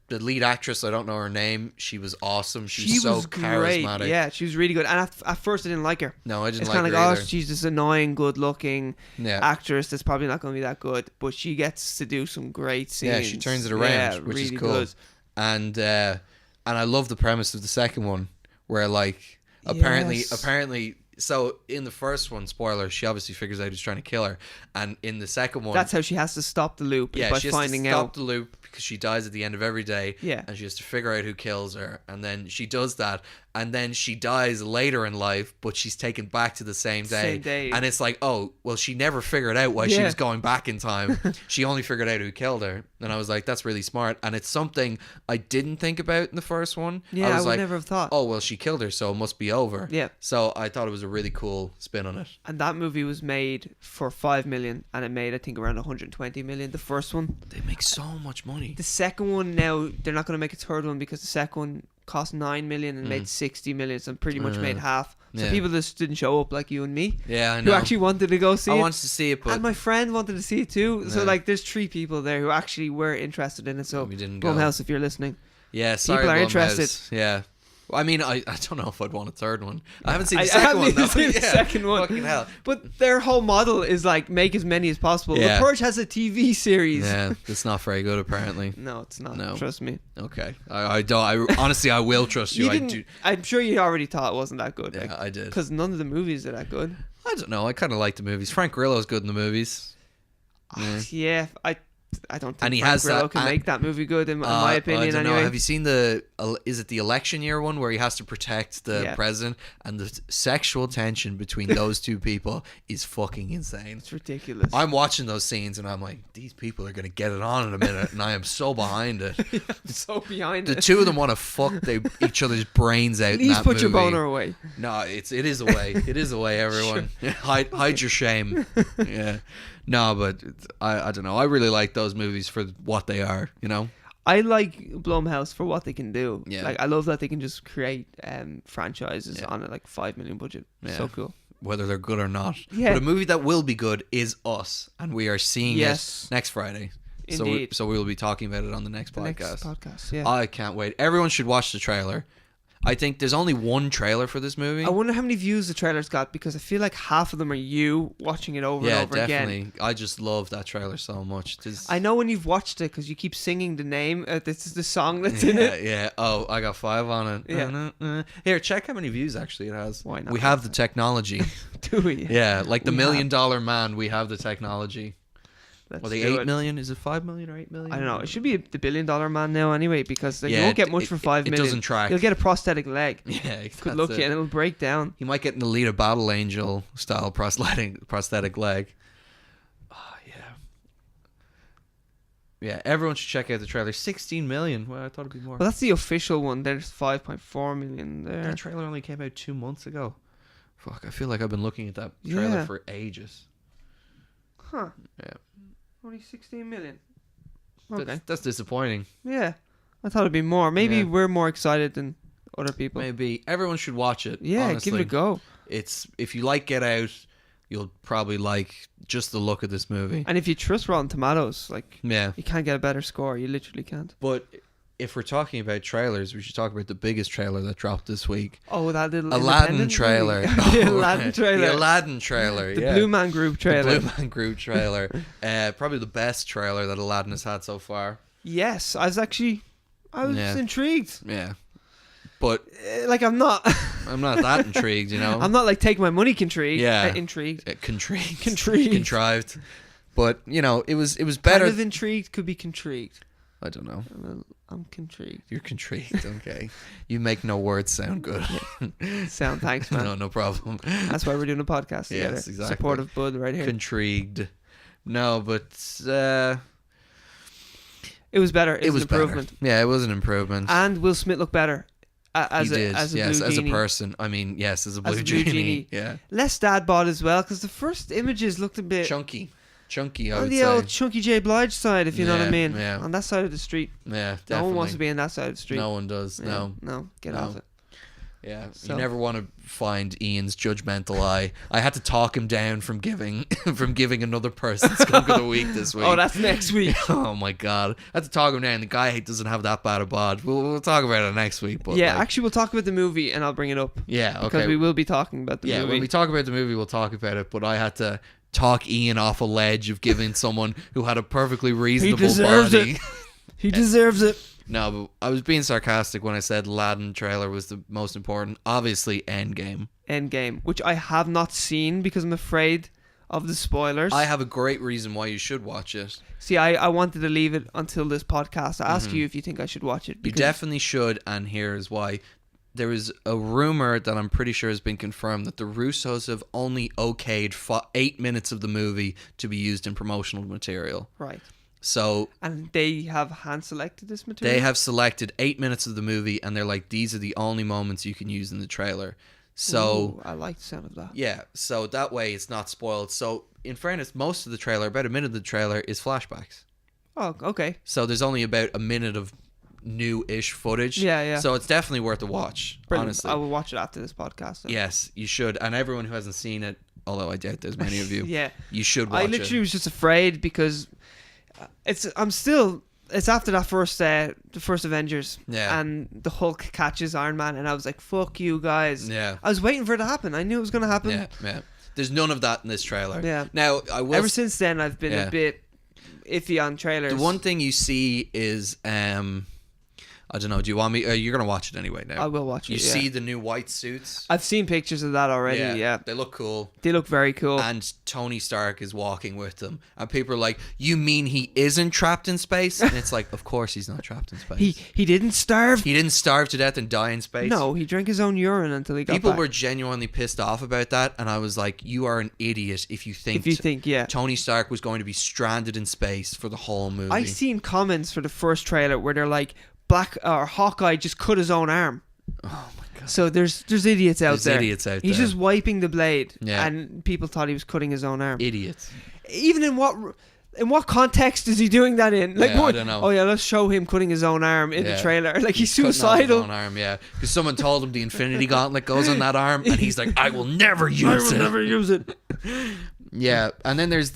the lead actress, I don't know her name. She was awesome. She was so great. charismatic. Yeah, she was really good. And at first, I didn't like her. No, I didn't it's like her kind of like, either. oh, she's this annoying, good-looking Yeah. actress that's probably not going to be that good. But she gets to do some great scenes. Yeah, she turns it around, which really is cool. Good. And I love the premise of the second one, where like apparently, so in the first one, spoiler, she obviously figures out who's trying to kill her, and in the second one, that's how she has to stop the loop. yeah, by she has finding to stop out the loop because she dies at the end of every day. Yeah. And she has to figure out who kills her, and then she does that, and then she dies later in life, but she's taken back to the same day. And it's like, oh, well, she never figured out why she was going back in time. She only figured out who killed her, and I was like, that's really smart, and it's something I didn't think about in the first one. Yeah, I was would like, never have thought. oh, well, she killed her, so it must be over. Yeah. So I thought it was a really cool spin on it. And that movie was made for $5 million, and it made, I think, around $120 million. The first one. They make so much money. The second one, now they're not going to make a third one because the second one cost $9 million and made $60 million, so pretty much made half. So people just didn't show up like you and me. Yeah, I know. Who actually wanted to go see it. I wanted to see it, but and my friend wanted to see it too. So like, there's 3 people there who actually were interested in it. So we didn't go. Blumhouse, if you're listening, yeah, sorry, people are Blumhouse. interested. Yeah. Well, I mean, I don't know if I'd want a third one. I haven't seen the second one, though. The second one. Fucking hell. But their whole model is like, make as many as possible. Yeah. The Purge has a TV series. Yeah, it's not very good, apparently. No, it's not. No. Trust me. Okay. I don't. Honestly, I will trust you. I'm sure you already thought it wasn't that good. Yeah, I did. Because none of the movies are that good. I don't know. I kind of like the movies. Frank Grillo's good in the movies. Yeah, I don't think and he Frank has Grillo that, can make that movie good in my opinion. I don't know. Anyway, Have you seen is it the election year one where he has to protect the president, and the sexual tension between those two people is fucking insane. It's ridiculous. I'm watching those scenes and I'm like, these people are gonna get it on in a minute, and I am so behind it. I'm so behind the it. two of them want to fuck each other's brains out. Please in that put your movie. boner away. No, it is away. It is away. Everyone, hide your shame. Yeah. No, but I don't know. I really like those movies for what they are, you know? I like Blumhouse for what they can do. Yeah. Like, I love that they can just create franchises on a like $5 million budget. Yeah. So cool. Whether they're good or not. Yeah. But a movie that will be good is Us, and we are seeing it next Friday. Indeed. So we will be talking about it on the next podcast. Next podcast, yeah. I can't wait. Everyone should watch the trailer. I think there's only one trailer for this movie. I wonder how many views the trailer's got, because I feel like half of them are you watching it over and over definitely. again. I just love that trailer so much. I know when you've watched it because you keep singing the name. This is the song that's in it. Yeah. Oh, I got 5 on it. Yeah. Here, check how many views actually it has. Why not? We have the technology. Do we? Yeah, like the $1 Million Man, we have the technology. Let's Well, the do 8 it. million, is it 5 million or 8 million? I don't know. It should be the $1 billion man now anyway, because you won't get much for 5 million. It doesn't track. You'll get a prosthetic leg. Yeah, Good luck, and it'll break down. He might get an Alita Battle Angel style prosthetic leg. Oh, yeah. Yeah, everyone should check out the trailer. 16 million. Well, I thought it'd be more. Well, that's the official one. There's 5.4 million there. That trailer only came out 2 months ago. Fuck, I feel like I've been looking at that trailer for ages. Huh. Yeah. Only 16 million. Okay. That's disappointing. Yeah. I thought it'd be more. Maybe we're more excited than other people. Maybe. Everyone should watch it. Yeah, honestly. give it a go. If you like Get Out, you'll probably like just the look of this movie. And if you trust Rotten Tomatoes, like, you can't get a better score. You literally can't. But if we're talking about trailers, we should talk about the biggest trailer that dropped this week. Oh, that little Aladdin trailer. The Aladdin trailer. The Aladdin trailer. The Blue Man Group trailer. The Blue Man Group trailer. Probably the best trailer that Aladdin has had so far. Yes, I was intrigued. Yeah. But like, I'm not that intrigued, you know. I'm not like take my money intrigued. Yeah. Intrigued. Contrived. But, you know, it was better. Kind of intrigued could be contrigued. I don't know. I'm contrigued. You're contrigued, okay. You make no words sound good. Thanks, man. No problem. That's why we're doing a podcast together. Yes, exactly. Supportive bud right here. Contrigued. No, but it was better. It was an improvement. Better. Yeah, it was an improvement. And Will Smith looked better as a person. I mean, yes, as a blue genie. Yeah. Less dad bod as well, because the first images looked a bit chunky, I would say. On the old chunky J. Blige side, if you know what I mean. Yeah. On that side of the street. Yeah, definitely. No one wants to be on that side of the street. No one does. Yeah. No, get off it. Yeah, So. you never want to find Ian's judgmental eye. I had to talk him down from giving another person Skunk of the Week this week. Oh, that's next week. Oh my god, I had to talk him down. The guy doesn't have that bad a bod. We'll talk about it next week. But yeah, actually, we'll talk about the movie and I'll bring it up. Yeah, okay. Because we will be talking about the movie. Yeah, when we talk about the movie, we'll talk about it. But I had to talk Ian off a ledge of giving someone who had a perfectly reasonable body. He deserves it. No, but I was being sarcastic when I said Aladdin trailer was the most important. Obviously, Endgame. Endgame, which I have not seen because I'm afraid of the spoilers. I have a great reason why you should watch it. See, I wanted to leave it until this podcast. I ask you if you think I should watch it. You definitely should, and here's why. There is a rumor that I'm pretty sure has been confirmed that the Russos have only okayed 8 minutes of the movie to be used in promotional material. Right. So, and they have hand selected this material? They have selected 8 minutes of the movie, and they're like, these are the only moments you can use in the trailer. So, ooh, I like the sound of that. Yeah, so that way it's not spoiled. So, in fairness, most of the trailer, about a minute of the trailer, is flashbacks. Oh, okay. So there's only about a minute of new-ish footage. Yeah. So it's definitely worth a watch, Brilliant. honestly. I will watch it after this podcast. Then. Yes, you should. And everyone who hasn't seen it, although I doubt there's many of you, yeah, you should watch it. I literally was just afraid because it's after that the first Avengers, and the Hulk catches Iron Man, and I was like, "Fuck you guys!" Yeah, I was waiting for it to happen. I knew it was going to happen. Yeah. There's none of that in this trailer. Yeah. Now I will. Ever since then, I've been a bit iffy on trailers. The one thing you see is I don't know. Do you want me? You're gonna watch it anyway now. I will watch it. You see the new white suits? I've seen pictures of that already. Yeah, they look cool. They look very cool. And Tony Stark is walking with them, and people are like, "You mean he isn't trapped in space?" And it's like, of course he's not trapped in space. He didn't starve. He didn't starve to death and die in space. No, he drank his own urine until he got People back. were genuinely pissed off about that, and I was like, "You are an idiot if you think Tony Stark was going to be stranded in space for the whole movie." I seen comments for the first trailer where they're like, Hawkeye just cut his own arm. Oh my god! So there's idiots out there. He's just wiping the blade, and people thought he was cutting his own arm. Idiots. Even in what context is he doing that in? Like, I don't know. Oh yeah, let's show him cutting his own arm in the trailer. Like he's suicidal. His own arm, because someone told him the Infinity Gauntlet goes on that arm, and he's like, "I will never use it." Yeah, and then there's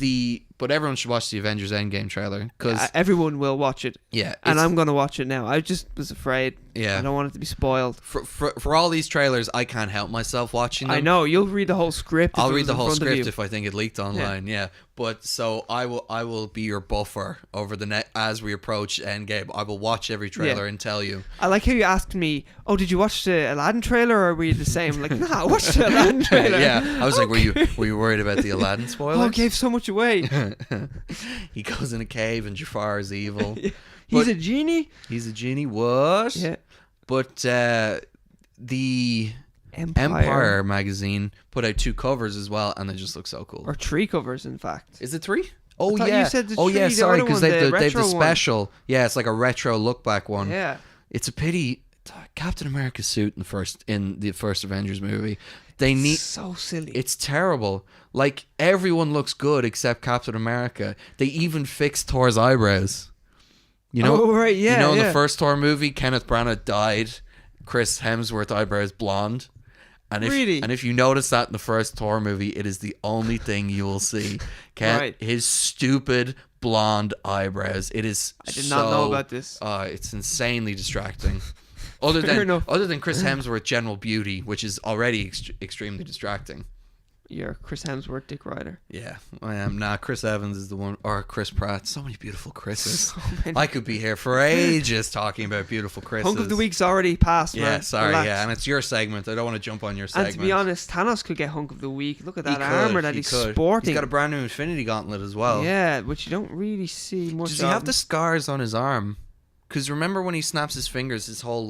but everyone should watch the Avengers Endgame trailer because everyone will watch it. Yeah, and I'm gonna watch it now. I just was afraid. Yeah, I don't want it to be spoiled. For all these trailers, I can't help myself watching them. I know you'll read the whole script. I'll read the whole script if I think it leaked online. Yeah. But so I will be your buffer over the net as we approach Endgame. I will watch every trailer and tell you. I like how you asked me, "Oh, did you watch the Aladdin trailer, or were you the same?" I'm like, nah, I watched the Aladdin trailer. Yeah, I was like, were you worried about the Aladdin spoilers? Oh, it gave so much away. He goes in a cave and Jafar is evil. He's a genie. He's a genie. What? Yeah. But the Empire magazine put out 2 covers as well, and they just look so cool. Or 3 covers, in fact. Is it 3? Oh yeah. You said sorry, because they've the special. One. Yeah, it's like a retro look back one. Yeah. It's a pity. Captain America's suit in the first Avengers movie. So silly. It's terrible. Like everyone looks good except Captain America. They even fixed Thor's eyebrows. You know, right, yeah. You know, in the first Thor movie, Kenneth Branagh dyed Chris Hemsworth's eyebrows blonde. And if you notice that in the first Thor movie, it is the only thing you will see. His stupid blonde eyebrows. It is. I did not know about this. It's insanely distracting. Other than Chris Hemsworth general beauty, which is already extremely distracting. You're Chris Hemsworth, Dick Ryder. Yeah, I am. Nah, Chris Evans is the one, or Chris Pratt. So many beautiful Chris's. I could be here for ages talking about beautiful Chris's. Hunk of the Week's already passed, man. Yeah, sorry, and it's your segment. I don't want to jump on your segment. And to be honest, Thanos could get Hunk of the Week. Look at that armor that he's sporting. He's got a brand new Infinity Gauntlet as well. Yeah, which you don't really see much. Does he have the scars on his arm? Because remember when he snaps his fingers, his whole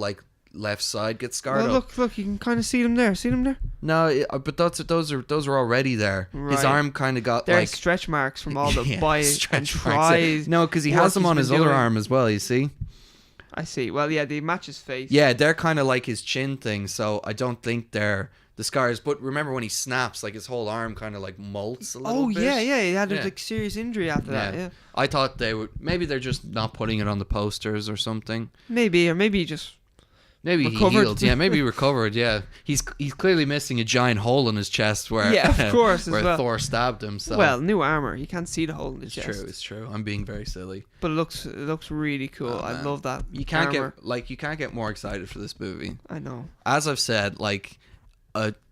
left side gets scarred up. Look, you can kind of see them there. See them there? No, but those are already there. Right. His arm kind of got There's stretch marks from all the bites and tries. No, because he has them on his other arm as well. You see? I see. Well, yeah, they match his face. Yeah, they're kind of like his chin thing. So I don't think they're the scars. But remember when he snaps, like his whole arm kind of like molts a little bit. Yeah, he had like serious injury after that. Yeah. I thought maybe they're just not putting it on the posters or something. Maybe just Maybe recovered. he healed. Yeah, maybe he recovered. Yeah, he's clearly missing a giant hole in his chest where of course, where as well. Thor stabbed him. So well, new armor. You can't see the hole in the chest. It's true. I'm being very silly. But it looks really cool. I love that. You can't armor. get more excited for this movie. I know. As I've said, like,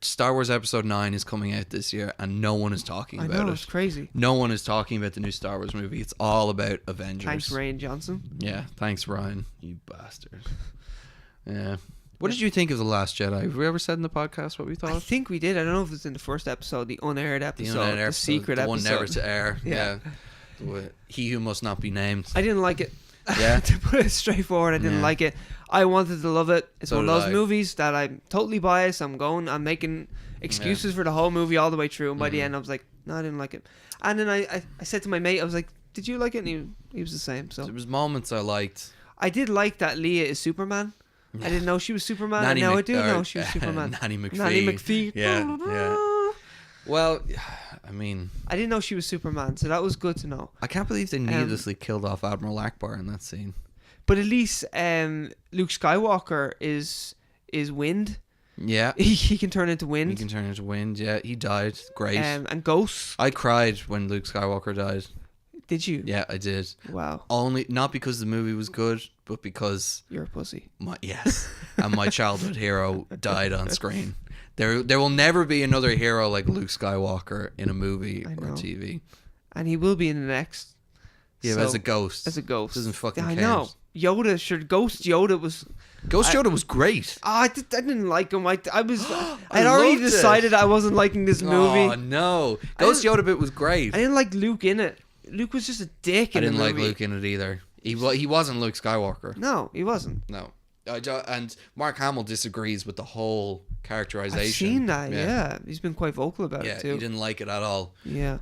Star Wars Episode 9 is coming out this year, and no one is talking about it. I know, it's crazy. No one is talking about the new Star Wars movie. It's all about Avengers. Thanks, Rian Johnson. Yeah, thanks, Ryan. You bastard. Yeah. What did you think of The Last Jedi? Have we ever said in the podcast what we thought? I think we did. I don't know if it was in the first episode, the unaired episode, the secret the episode. one never to air. Yeah. He who must not be named. I didn't like it. Yeah. To put it straightforward, I didn't like it. I wanted to love it. It's So one of did those I. movies that I'm totally biased. I'm making excuses for the whole movie all the way through. And by the end, I was like, no, I didn't like it. And then I said to my mate, I was like, did you like it? And he was the same. So There was moments I liked. I did like that Leia is Superman. I didn't know she was Superman. Nanny and now I Mc- do or, know she was Superman. Nanny McPhee. Nanny McPhee. Yeah. Well, I mean, I didn't know she was Superman, so that was good to know. I can't believe they needlessly killed off Admiral Akbar in that scene. But at least Luke Skywalker is wind. Yeah. He can turn into wind. He can turn into wind. Yeah, he died. Great. And ghosts. I cried when Luke Skywalker died. Did you? Yeah, I did. Wow. Only not because the movie was good, but because You're a pussy. and my childhood hero died on screen. There will never be another hero like Luke Skywalker in a movie or TV. And he will be in the next. Yeah, so, as a ghost. As a ghost. Doesn't fucking I count. know. Yoda, sure. Ghost Yoda was. Yoda was great. I didn't like him. I'd already decided I wasn't liking this movie. Oh no, Ghost Yoda bit was great. I didn't like Luke in it. Luke was just a dick in the movie. I didn't like Luke in it either. He wasn't Luke Skywalker. No, he wasn't. No. And Mark Hamill disagrees with the whole characterization. I've seen that, yeah. He's been quite vocal about it too. Yeah, he didn't like it at all. Yeah.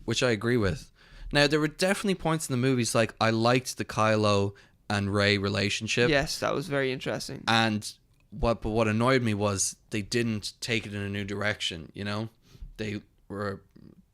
Which I agree with. Now, there were definitely points in the movies like I liked the Kylo and Rey relationship. Yes, that was very interesting. And what annoyed me was they didn't take it in a new direction, you know? They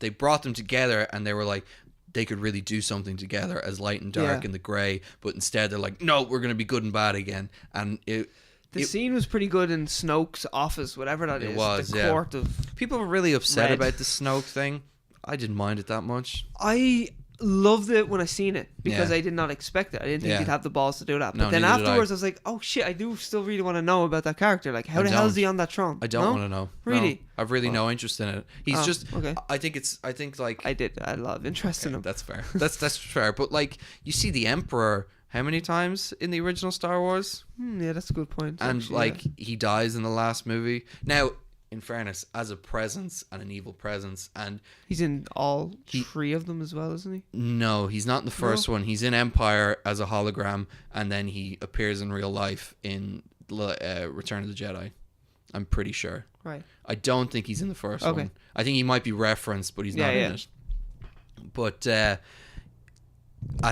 brought them together and they were like they could really do something together as light and dark and the grey, but instead they're like, no, we're going to be good and bad again. And the scene was pretty good in Snoke's office, whatever that is. It was, the court of people were really upset red. about the Snoke thing. I didn't mind it that much. I loved it when I seen it because I did not expect it. I didn't think he'd have the balls to do that. But then afterwards, I was like, oh shit, I do still really want to know about that character. Like, how the hell is he on that throne? I don't want to know. Really? No, I've really no interest in it. He's just. Okay. I think like I did. I had a lot of interest in him. That's fair. That's fair. But like, you see the Emperor how many times in the original Star Wars? Yeah, that's a good point. And actually, he dies in the last movie. Now, in fairness, as a presence and an evil presence, and he's in all three of them as well, isn't he? No, he's not in the first one. He's in Empire as a hologram, and then he appears in real life in Return of the Jedi. I'm pretty sure. Right. I don't think he's in the first one. I think he might be referenced, but he's not in it. But at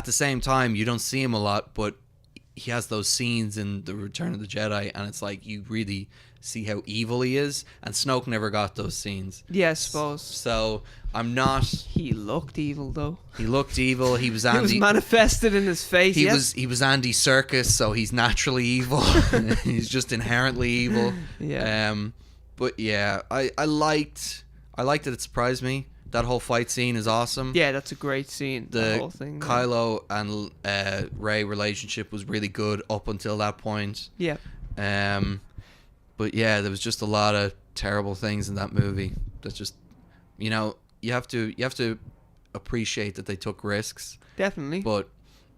the same time, you don't see him a lot, but he has those scenes in the Return of the Jedi, and it's like you really see how evil he is, and Snoke never got those scenes. Yeah, I suppose. So I'm not. He looked evil though. He looked evil. He was Andy. It was manifested in his face. He was Andy Serkis, so he's naturally evil. He's just inherently evil. Yeah. But yeah, I liked that it surprised me. That whole fight scene is awesome. Yeah, that's a great scene. The whole thing. Kylo and Rey relationship was really good up until that point. Yeah. But yeah, there was just a lot of terrible things in that movie. That's just, you have to appreciate that they took risks. Definitely. But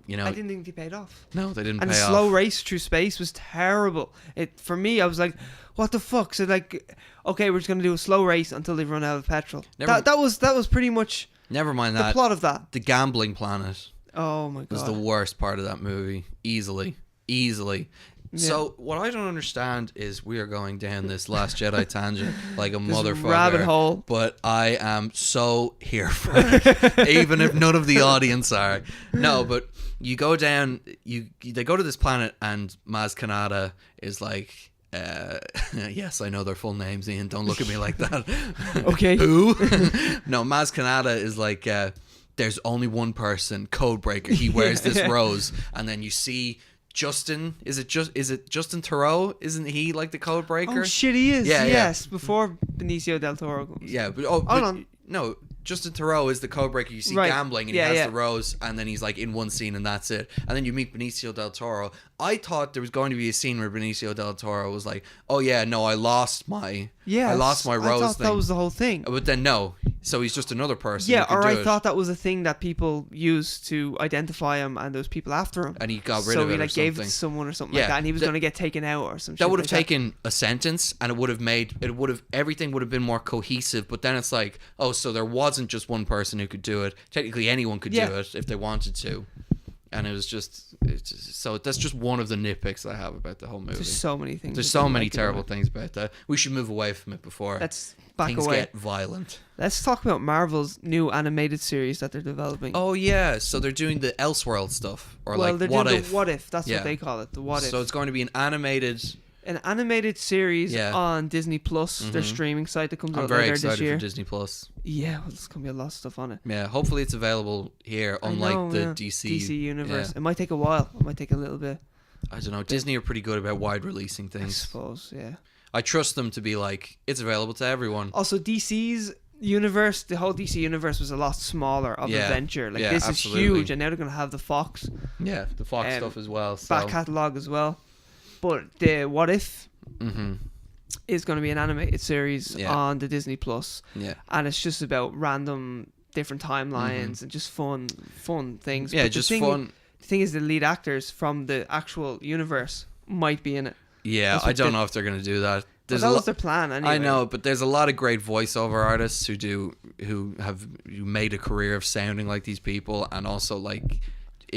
I didn't think they paid off. No, they didn't. And pay the off. slow race through space was terrible. For me, I was like, what the fuck? So like, okay, we're just gonna do a slow race until they run out of petrol. That was pretty much. Never mind the plot of that. The gambling planet. Oh my god. Was the worst part of that movie. Easily. Yeah. So what I don't understand is we are going down this Last Jedi tangent like a motherfucker. Rabbit hole. But I am so here for it, even if none of the audience are. No, but you go down. They go to this planet, and Maz Kanata is like. Yes, I know their full names, Ian. Don't look at me like that. Okay. Who? No, Maz Kanata is like. There's only one person, Codebreaker. He wears this rose, and then you see Justin, is it Justin Theroux? Isn't he like the code breaker? Oh shit, he is. Yeah, yes, before Benicio del Toro comes. Yeah, but Hold on. no, Justin Theroux is the code breaker. You see Right. gambling, and he has the rose, and then he's like in one scene, and that's it. And then you meet Benicio del Toro. I thought there was going to be a scene where Benicio del Toro was like, "Oh yeah, no, I lost my rose I thought thing." that was the whole thing. But then no, so he's just another person. Yeah, who could or do I it. thought that was a thing that people used to identify him, and there was people after him. And he got rid so of it he or like gave it something. to someone or something Yeah, like that, and he was going to get taken out or some shit. That would have like taken a sentence, and everything would have been more cohesive. But then it's like, oh, so there wasn't just one person who could do it. Technically, anyone could do it if they wanted to. And it's just so that's just one of the nitpicks I have about the whole movie. There's so many things. There's so many terrible things about that. We should move away from it before Let's back things away. get violent. Let's talk about Marvel's new animated series that they're developing. Oh yeah, so they're doing the Elseworld stuff, or well, like they're What doing If? The What If? That's Yeah. what they call it. The What If. So it's going to be an animated series on Disney Plus, their streaming site that comes I'm out very later excited this year. for Disney Plus. Yeah, well, there's gonna be a lot of stuff on it. Yeah, hopefully it's available here, unlike the DC universe. Yeah. It might take a while. It might take a little bit. I don't know. Disney are pretty good about wide releasing I things. suppose. Yeah. I trust them to be like, it's available to everyone. Also, DC's universe, the whole DC universe was a lot smaller of a venture. Like this absolutely. is huge, and now they're gonna have the Fox Yeah, the Fox stuff as well. So. back catalog as well. But the What If is going to be an animated series on the Disney Plus. Yeah. And it's just about random different timelines and just fun things. Yeah, But just fun. The thing is, the lead actors from the actual universe might be in it. Yeah, I don't know if they're going to do that. That was their plan anyway. I know, but there's a lot of great voiceover artists who made a career of sounding like these people, and also like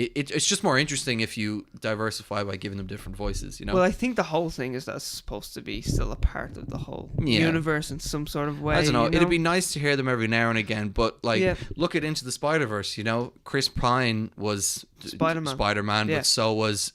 it's just more interesting if you diversify by giving them different voices, you know? Well, I think the whole thing is that's supposed to be still a part of the whole universe in some sort of way. I don't know. You know? It'd be nice to hear them every now and again, but like look at Into the Spider-Verse, you know? Chris Pine was Spider-Man, but so was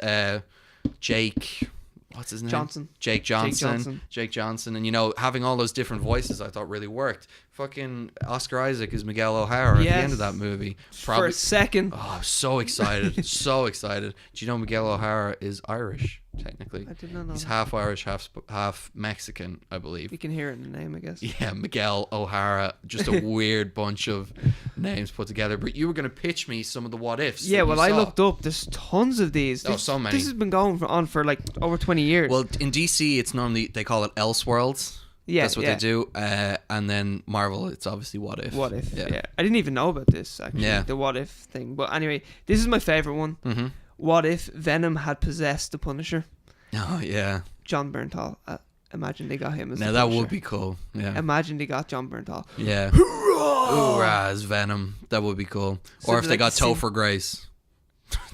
Jake... What's his name? Jake Johnson. And, you know, having all those different voices I thought really worked. Fucking Oscar Isaac is Miguel O'Hara at the end of that movie. For a second. Oh, so excited. So excited. Do you know Miguel O'Hara is Irish, technically? I did not know. He's half Irish, half Mexican, I believe. You can hear it in the name, I guess. Yeah, Miguel O'Hara. Just a weird bunch of names put together. But you were going to pitch me some of the what ifs. Yeah, well, I looked up. There's tons of these. So many. This has been going on for like over 20 years. Well, in DC, it's normally, they call it Elseworlds. Yeah, that's what they do. And then Marvel, it's obviously What If. What If, yeah. I didn't even know about this, actually. Yeah. The What If thing. But anyway, this is my favourite one. Mm-hmm. What if Venom had possessed the Punisher? Oh, yeah. John Bernthal. Imagine they got him as the Now, that Punisher. would be cool. Yeah. Imagine they got John Bernthal. Yeah. Hoorah as Venom. That would be cool. So or if they like got Topher Grace.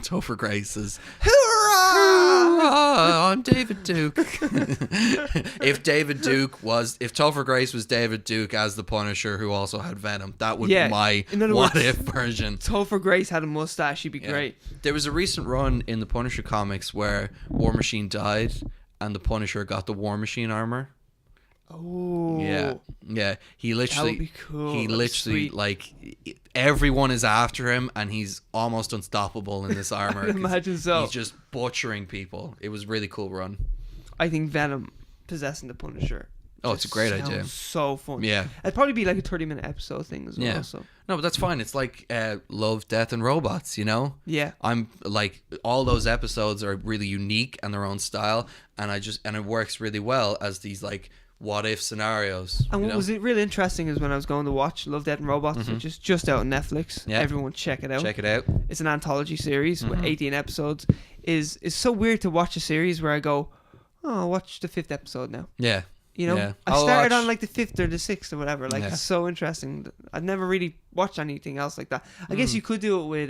Topher Grace is... I'm David Duke. If Topher Grace was David Duke as the Punisher, who also had Venom, that would be my What If version. Topher Grace had a mustache, he'd be great. There was a recent run in the Punisher comics where War Machine died and the Punisher got the War Machine armor. Oh. Yeah. He literally, that would be cool. He literally, like, everyone is after him and he's almost unstoppable in this armor. I imagine so. He's just butchering people. It was a really cool run. I think Venom possessing the Punisher. Oh, it's a great idea. So fun. Yeah. It'd probably be like a 30-minute episode thing as well. Yeah. So. No, but that's fine. It's like Love, Death, and Robots, you know? Yeah. I'm like, all those episodes are really unique and their own style, and it works really well as these like what if scenarios. And what was it really interesting is when I was going to watch Love, Death, and Robots, which is just out on Netflix. Yeah. Everyone check it out. Check it out. It's an anthology series with 18 episodes. It's so weird to watch a series where I go, oh, I'll watch the 5th episode now. Yeah. You know, Yeah. I started on like the 5th or the 6th or whatever. Like, Yeah. it's so interesting. I've never really watched anything else like that. I guess you could do it with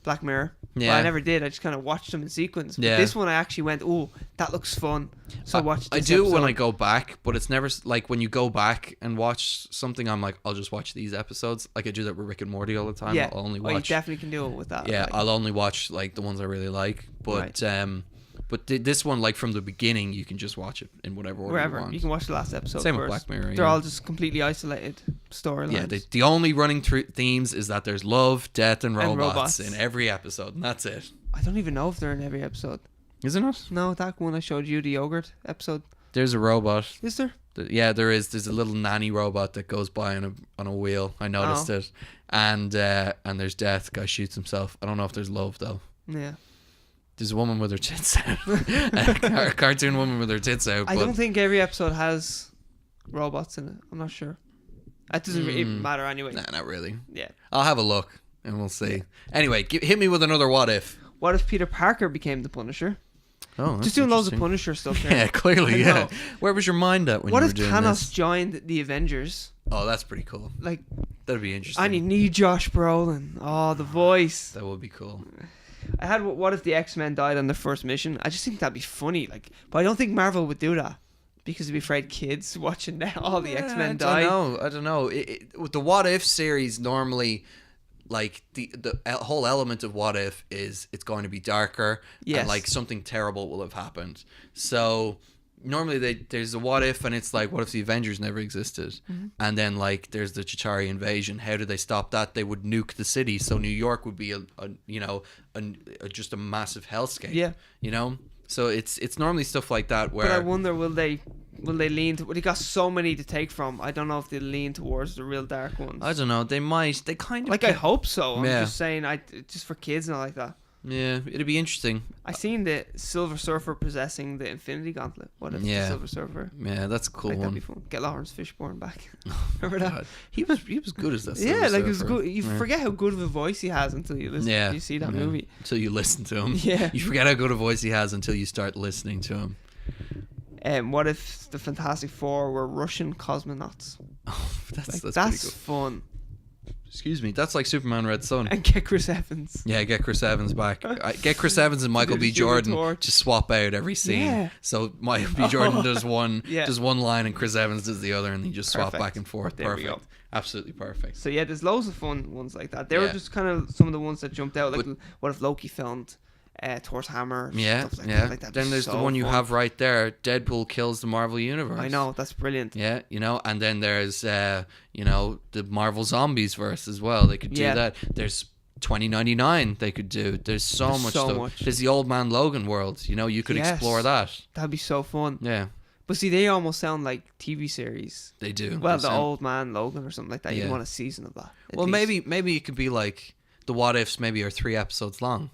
Black Mirror. Yeah. But I never did. I just kind of watched them in sequence. But Yeah. this one I actually went, oh, that looks fun. So watch this I do when episode. I go back, but it's never like when you go back and watch something, I'm like, I'll just watch these episodes. Like I do that with Rick and Morty all the time. Yeah. I'll only you watch. definitely can do it with that. Yeah, like. I'll only watch like the ones I really like. But But this one, like from the beginning, you can just watch it in whatever order Wherever you want. You can watch the last episode. Same first. with Black Mirror. They're all just completely isolated storylines. Yeah, the only running themes is that there's love, death, and robots in every episode, and that's it. I don't even know if they're in every episode. Isn't it? No, that one I showed you, the yogurt episode. There's a robot. Is there? Yeah, there is. There's a little nanny robot that goes by on a wheel. I noticed it. And there's death. Guy shoots himself. I don't know if there's love though. Yeah. There's a woman with her tits out. A cartoon woman with her tits out. I don't think every episode has robots in it. I'm not sure. That doesn't really matter anyway. Nah, not really. Yeah. I'll have a look and we'll see. Yeah. Anyway, hit me with another what if. What if Peter Parker became the Punisher? Oh, that's just doing loads of Punisher stuff there. Yeah, clearly, yeah. Where was your mind at when you were doing this? What if Thanos joined the Avengers? Oh, that's pretty cool. Like, that'd be interesting. And you need Josh Brolin. Oh, the voice. That would be cool. I had what if the X-Men died on their first mission? I just think that'd be funny. Like, but I don't think Marvel would do that because they'd be afraid kids watching all the X-Men die. I don't know. With the What If series, normally, like the whole element of What If is it's going to be darker and like something terrible will have happened. So normally there's a What If and it's like, what if the Avengers never existed? And then like there's the Chitauri invasion. How do they stop that? They would nuke the city, so New York would be just a massive hellscape. Yeah, you know. So it's normally stuff like that where. But I wonder, will they lean to? Well, they got so many to take from. I don't know if they lean towards the real dark ones. I don't know. They might. They kind of like. I hope so. I'm just saying. Just for kids and all like that. Yeah, it'd be interesting. I seen the Silver Surfer possessing the Infinity Gauntlet. What if the Silver Surfer? Yeah, that's a cool one. That'd be fun. Get Lawrence Fishburne back. Remember that? He was good as that. Yeah, like it was good. You forget how good of a voice he has until you listen. You see that movie. Until you listen to him. Yeah. You forget how good a voice he has until you start listening to him. What if the Fantastic Four were Russian cosmonauts? Oh, that's pretty cool. Fun. Excuse me, that's like Superman Red Son. And get Chris Evans. Yeah, get Chris Evans back. Get Chris Evans and Michael B. Jordan just swap out every scene. Yeah. So Michael B. Jordan does one line and Chris Evans does the other and they just swap back and forth. There perfect. We go. Absolutely perfect. So yeah, there's loads of fun ones like that. They were just kind of some of the ones that jumped out. Like, what if Loki filmed Thor's hammer? Stuff like that. Then there's the one you have right there. Deadpool kills the Marvel Universe. I know, that's brilliant. Yeah, and then there's the Marvel Zombies verse as well. They could do that. There's 2099 they could do. There's so much stuff. There's the Old Man Logan world. You could explore that. That'd be so fun. Yeah. But see, they almost sound like TV series. They do. Well, the Old Man Logan or something like that. You want a season of that. Well, maybe it could be like the What Ifs maybe are 3 episodes long.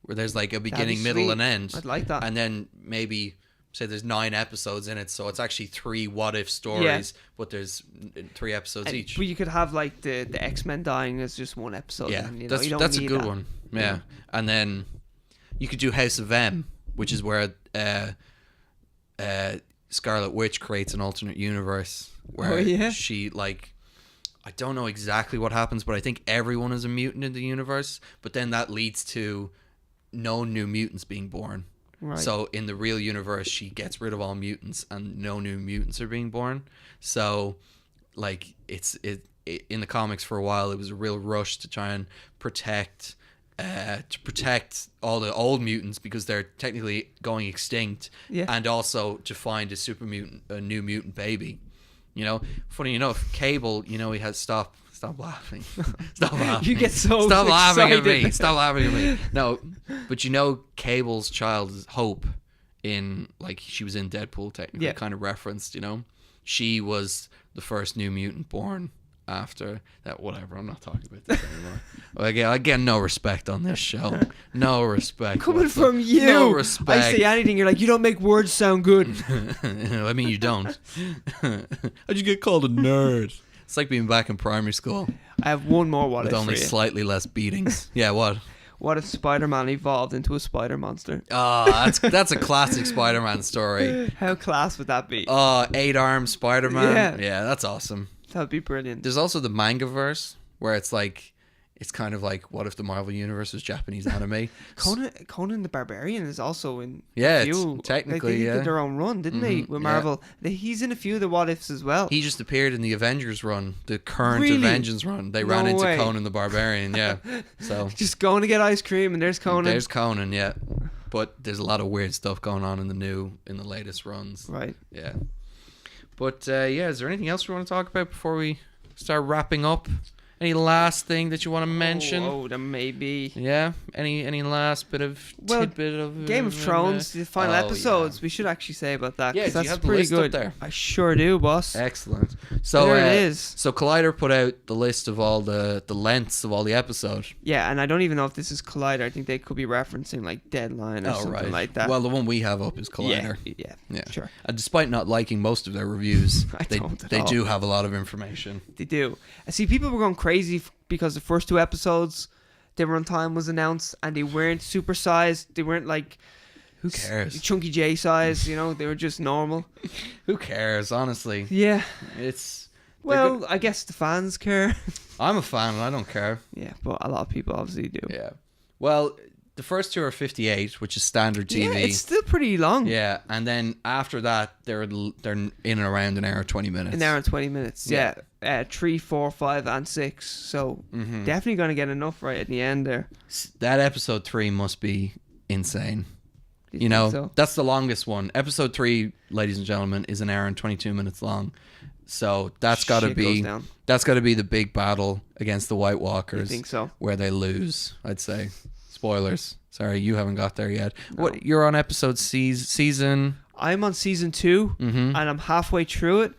Where there's like a beginning, middle, and end. I'd like that. And then maybe say there's 9 episodes in it, so it's actually 3 what if stories, but there's 3 episodes each. But you could have like the X-Men dying as just one episode. Yeah, and, that's a good one. Yeah, and then you could do House of M, which is where Scarlet Witch creates an alternate universe where she like. I don't know exactly what happens, but I think everyone is a mutant in the universe. But then that leads to no new mutants being born. Right. So in the real universe, she gets rid of all mutants and no new mutants are being born. So like it in the comics for a while, it was a real rush to try and protect all the old mutants because they're technically going extinct, and also to find a new mutant baby. Funny enough, Cable, he has stop laughing. Stop laughing. You get so Stop laughing excited. at me. Stop laughing at me. No, but Cable's child is Hope in she was in Deadpool technically kind of referenced, She was the first new mutant born after that. Whatever, I'm not talking about this anymore. I get no respect on this show. No respect. Coming from you. No respect. I say anything, you're like, you don't make words sound good. I mean, you don't. How'd you get called a nerd? It's like being back in primary school. I have one more what if with only slightly less beatings. Yeah, what? What if Spider-Man evolved into a spider monster? Oh, that's a classic Spider-Man story. How class would that be? 8-armed Spider-Man. Yeah, that's awesome. That'd be brilliant. There's also the manga-verse where it's kind of like what if the Marvel Universe was Japanese anime. Conan the Barbarian is also in a few. Technically, they did their own run, didn't they, with Marvel? He's in a few of the what ifs as well. He just appeared in the Avengers run, the current Avengers run. They ran into Conan the Barbarian, yeah. So just going to get ice cream and there's Conan. There's Conan, yeah. But there's a lot of weird stuff going on in the latest runs. Right. Yeah. But is there anything else we want to talk about before we start wrapping up? Any last thing that you want to mention? Oh, there may be. Yeah. Any last bit of tidbit of Game of Thrones, the final episodes. Yeah. We should actually say about that. Yeah, that's you have pretty the list good. up there? I sure do, boss. Excellent. So there it is. So Collider put out the list of all the lengths of all the episodes. Yeah, and I don't even know if this is Collider. I think they could be referencing like Deadline or something like that. Well, the one we have up is Collider. Yeah, sure. And despite not liking most of their reviews, they do have a lot of information. They do. I see people were going crazy because the first 2 episodes, their runtime was announced and they weren't supersized. They weren't like, who cares? Chunky J size, they were just normal. Who cares, honestly? Yeah. Well, I guess the fans care. I'm a fan and I don't care. Yeah, but a lot of people obviously do. Yeah. Well, the first 2 are 58, which is standard TV. Yeah, it's still pretty long. Yeah, and then after that, they're in and around an hour 20 minutes. An hour and 20 minutes. Yeah. 3, 4, 5, and 6. So definitely going to get enough right at the end there. That episode 3 must be insane. So? That's the longest one. Episode 3, ladies and gentlemen, is an hour and 22 minutes long. So that's got to be the big battle against the White Walkers. I think so. Where they lose, I'd say. Spoilers. Sorry, you haven't got there yet. No. What? You're on episode season? I'm on season 2, and I'm halfway through it.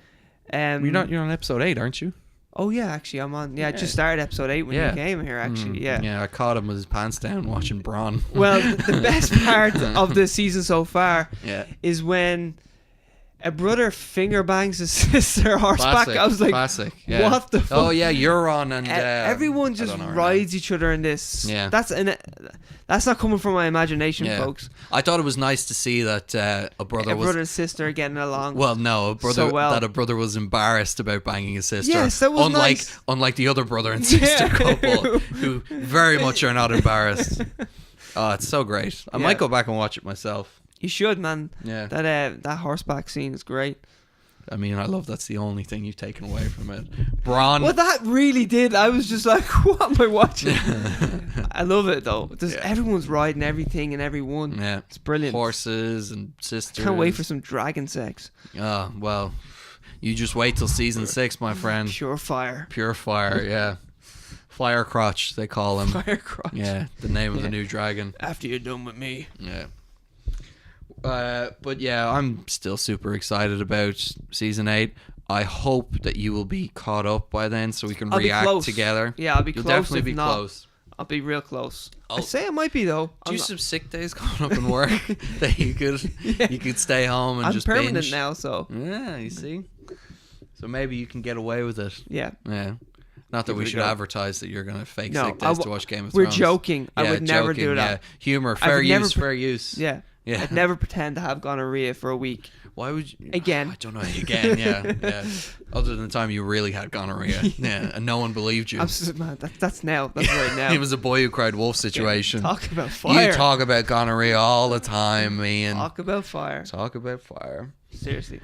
You're on episode 8, aren't you? Oh yeah, actually I'm on. Yeah, I just started episode 8 when you came here. Actually, Yeah, I caught him with his pants down watching Bronn. Well, the best part of the season so far is when a brother finger bangs his sister horseback. I was like, classic. Yeah. What the fuck? Oh yeah, Euron and everyone just rides each other in this. Yeah, that's not coming from my imagination, folks. I thought it was nice to see that a brother and sister getting along. Well, no, that a brother was embarrassed about banging his sister. Yes, that was nice. Unlike the other brother and sister couple who very much are not embarrassed. Oh, it's so great. I might go back and watch it myself. You should, man. Yeah. That horseback scene is great. I mean, I love that's the only thing you've taken away from it. Bronn. Well, that really did. I was just like, what am I watching? I love it, though. Everyone's riding everything and everyone. Yeah. It's brilliant. Horses and sisters. Can't wait for some dragon sex. Oh, well, you just wait till season 6, my friend. Pure fire, yeah. Fire crotch, they call him. Fire crotch. Yeah, the name of the new dragon. After you're done with me. Yeah. But yeah, I'm still super excited about season 8. I hope that you will be caught up by then, so we can react together. Yeah, I'll be close. You'll definitely be close. I'll be real close. I say I might be though. Do you have some sick days coming up in work that you could stay home and just binge? I'm permanent now, so yeah, you see. So maybe you can get away with it. Yeah. Not that we should advertise that you're going to fake sick days to watch Game of Thrones. We're joking. I would never do that. Yeah. Humor, fair use. Yeah. I'd never pretend to have gonorrhea for a week. Why would you? Again. I don't know. Again, yeah. Other than the time you really had gonorrhea. Yeah, and no one believed you. Man, that's now. That's right now. It was a boy who cried wolf situation. Yeah, talk about fire. You talk about gonorrhea all the time, Ian. Talk about fire. Seriously.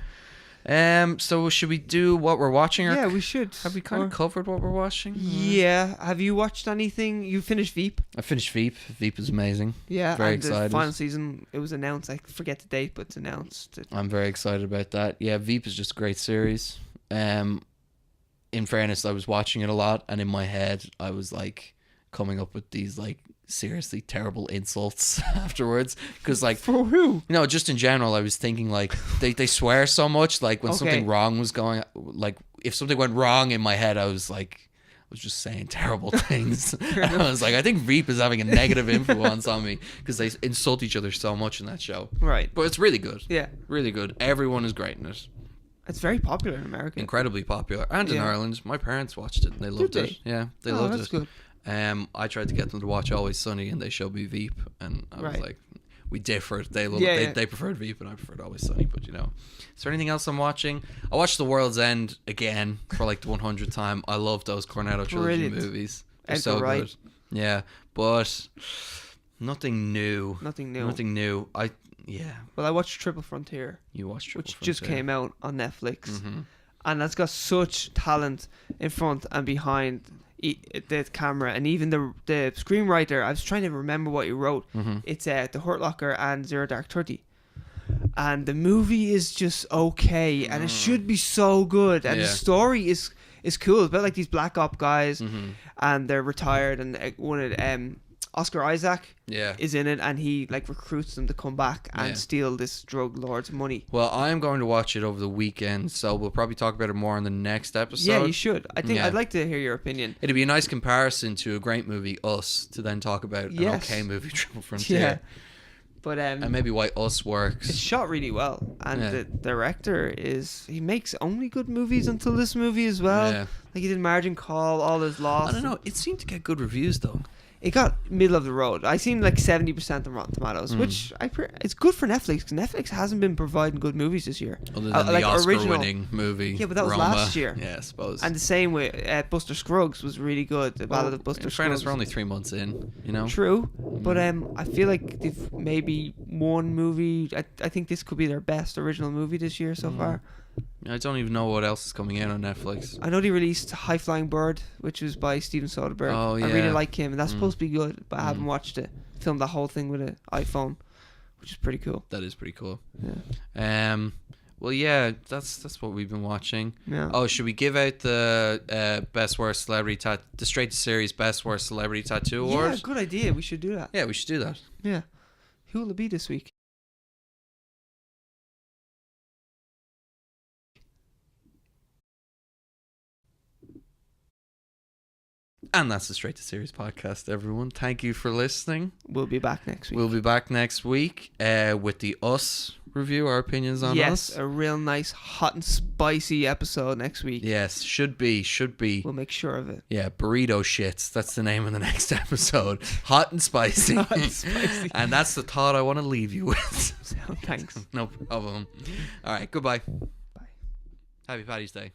So should we do what we're watching? Yeah, we should. Have we kind of covered what we're watching? Yeah. Have you watched anything? You finished Veep? I finished Veep. Veep is amazing. Yeah. Very excited. The final season, it was announced. I forget the date, but it's announced. I'm very excited about that. Yeah, Veep is just a great series. In fairness, I was watching it a lot, and in my head, I was like coming up with these like seriously terrible insults afterwards, because like for who? No, just in general, I was thinking like they swear so much, like when something wrong was going, like if something went wrong in my head, I was just saying terrible things. I was like, I think Veep is having a negative influence on me because they insult each other so much in that show. Right. But it's really good. Yeah. Really good. Everyone is great in it. It's very popular in America. Incredibly popular. And in Ireland. My parents watched it and they loved it. Yeah, they loved it. That's good. I tried to get them to watch Always Sunny and they showed me Veep and I was like, we differed. They preferred Veep and I preferred Always Sunny, but you know. Is there anything else I'm watching? I watched The World's End again for like the 100th time. I love those Cornetto trilogy movies. They're so good. Yeah, but nothing new. Well, I watched Triple Frontier. You watched Triple Frontier. Which just came out on Netflix. Mm-hmm. And that's got such talent in front and behind. the camera, and even the screenwriter. I was trying to remember what he wrote. It's The Hurt Locker and Zero Dark 30. And the movie is just okay, and it should be so good. And the story is cool. It's about like these black op guys, and they're retired, and one of Oscar Isaac is in it, and he like recruits them to come back and steal this drug lord's money. Well, I'm going to watch it over the weekend, so we'll probably talk about it more on the next episode. Yeah, you should. I think I'd like to hear your opinion. It'd be a nice comparison to a great movie, Us, to then talk about an okay movie, Triple Frontier. Yeah. But and maybe why Us works. It's shot really well, and the director he makes only good movies until this movie as well. Yeah. Like he did Margin Call, All Is Lost. I don't know. It seemed to get good reviews though. It got middle of the road. I seen like 70% on Rotten Tomatoes, which it's good for Netflix. Netflix hasn't been providing good movies this year. Other than the Oscar-winning movie. Yeah, but that was Roma. last year. Yeah, I suppose. And the same with Buster Scruggs was really good. The Ballad of Buster Scruggs. In fairness, we're only 3 months in, you know. True, but I feel like they've maybe one movie. I think this could be their best original movie this year so far. I don't even know what else is coming out on Netflix. I know they released High Flying Bird, which was by Steven Soderbergh. Oh, yeah. I really like him, and that's supposed to be good, but I haven't watched it. Filmed the whole thing with an iPhone, which is pretty cool. That is pretty cool. Yeah. Well, yeah, that's what we've been watching. Yeah. Oh, should we give out the best worst celebrity the Straight to Series best worst celebrity tattoo award? Yeah, good idea. We should do that. Yeah, we should do that. Yeah. Who will it be this week? And that's the Straight to Series podcast, everyone. Thank you for listening. We'll be back next week. We'll be back next week with the Us review, our opinions on Us. Yes, a real nice, hot and spicy episode next week. Yes, should be. We'll make sure of it. Yeah, burrito shits. That's the name of the next episode. Hot and spicy. Hot and spicy. And that's the thought I want to leave you with. So, thanks. No problem. All right, goodbye. Bye. Happy Paddy's Day.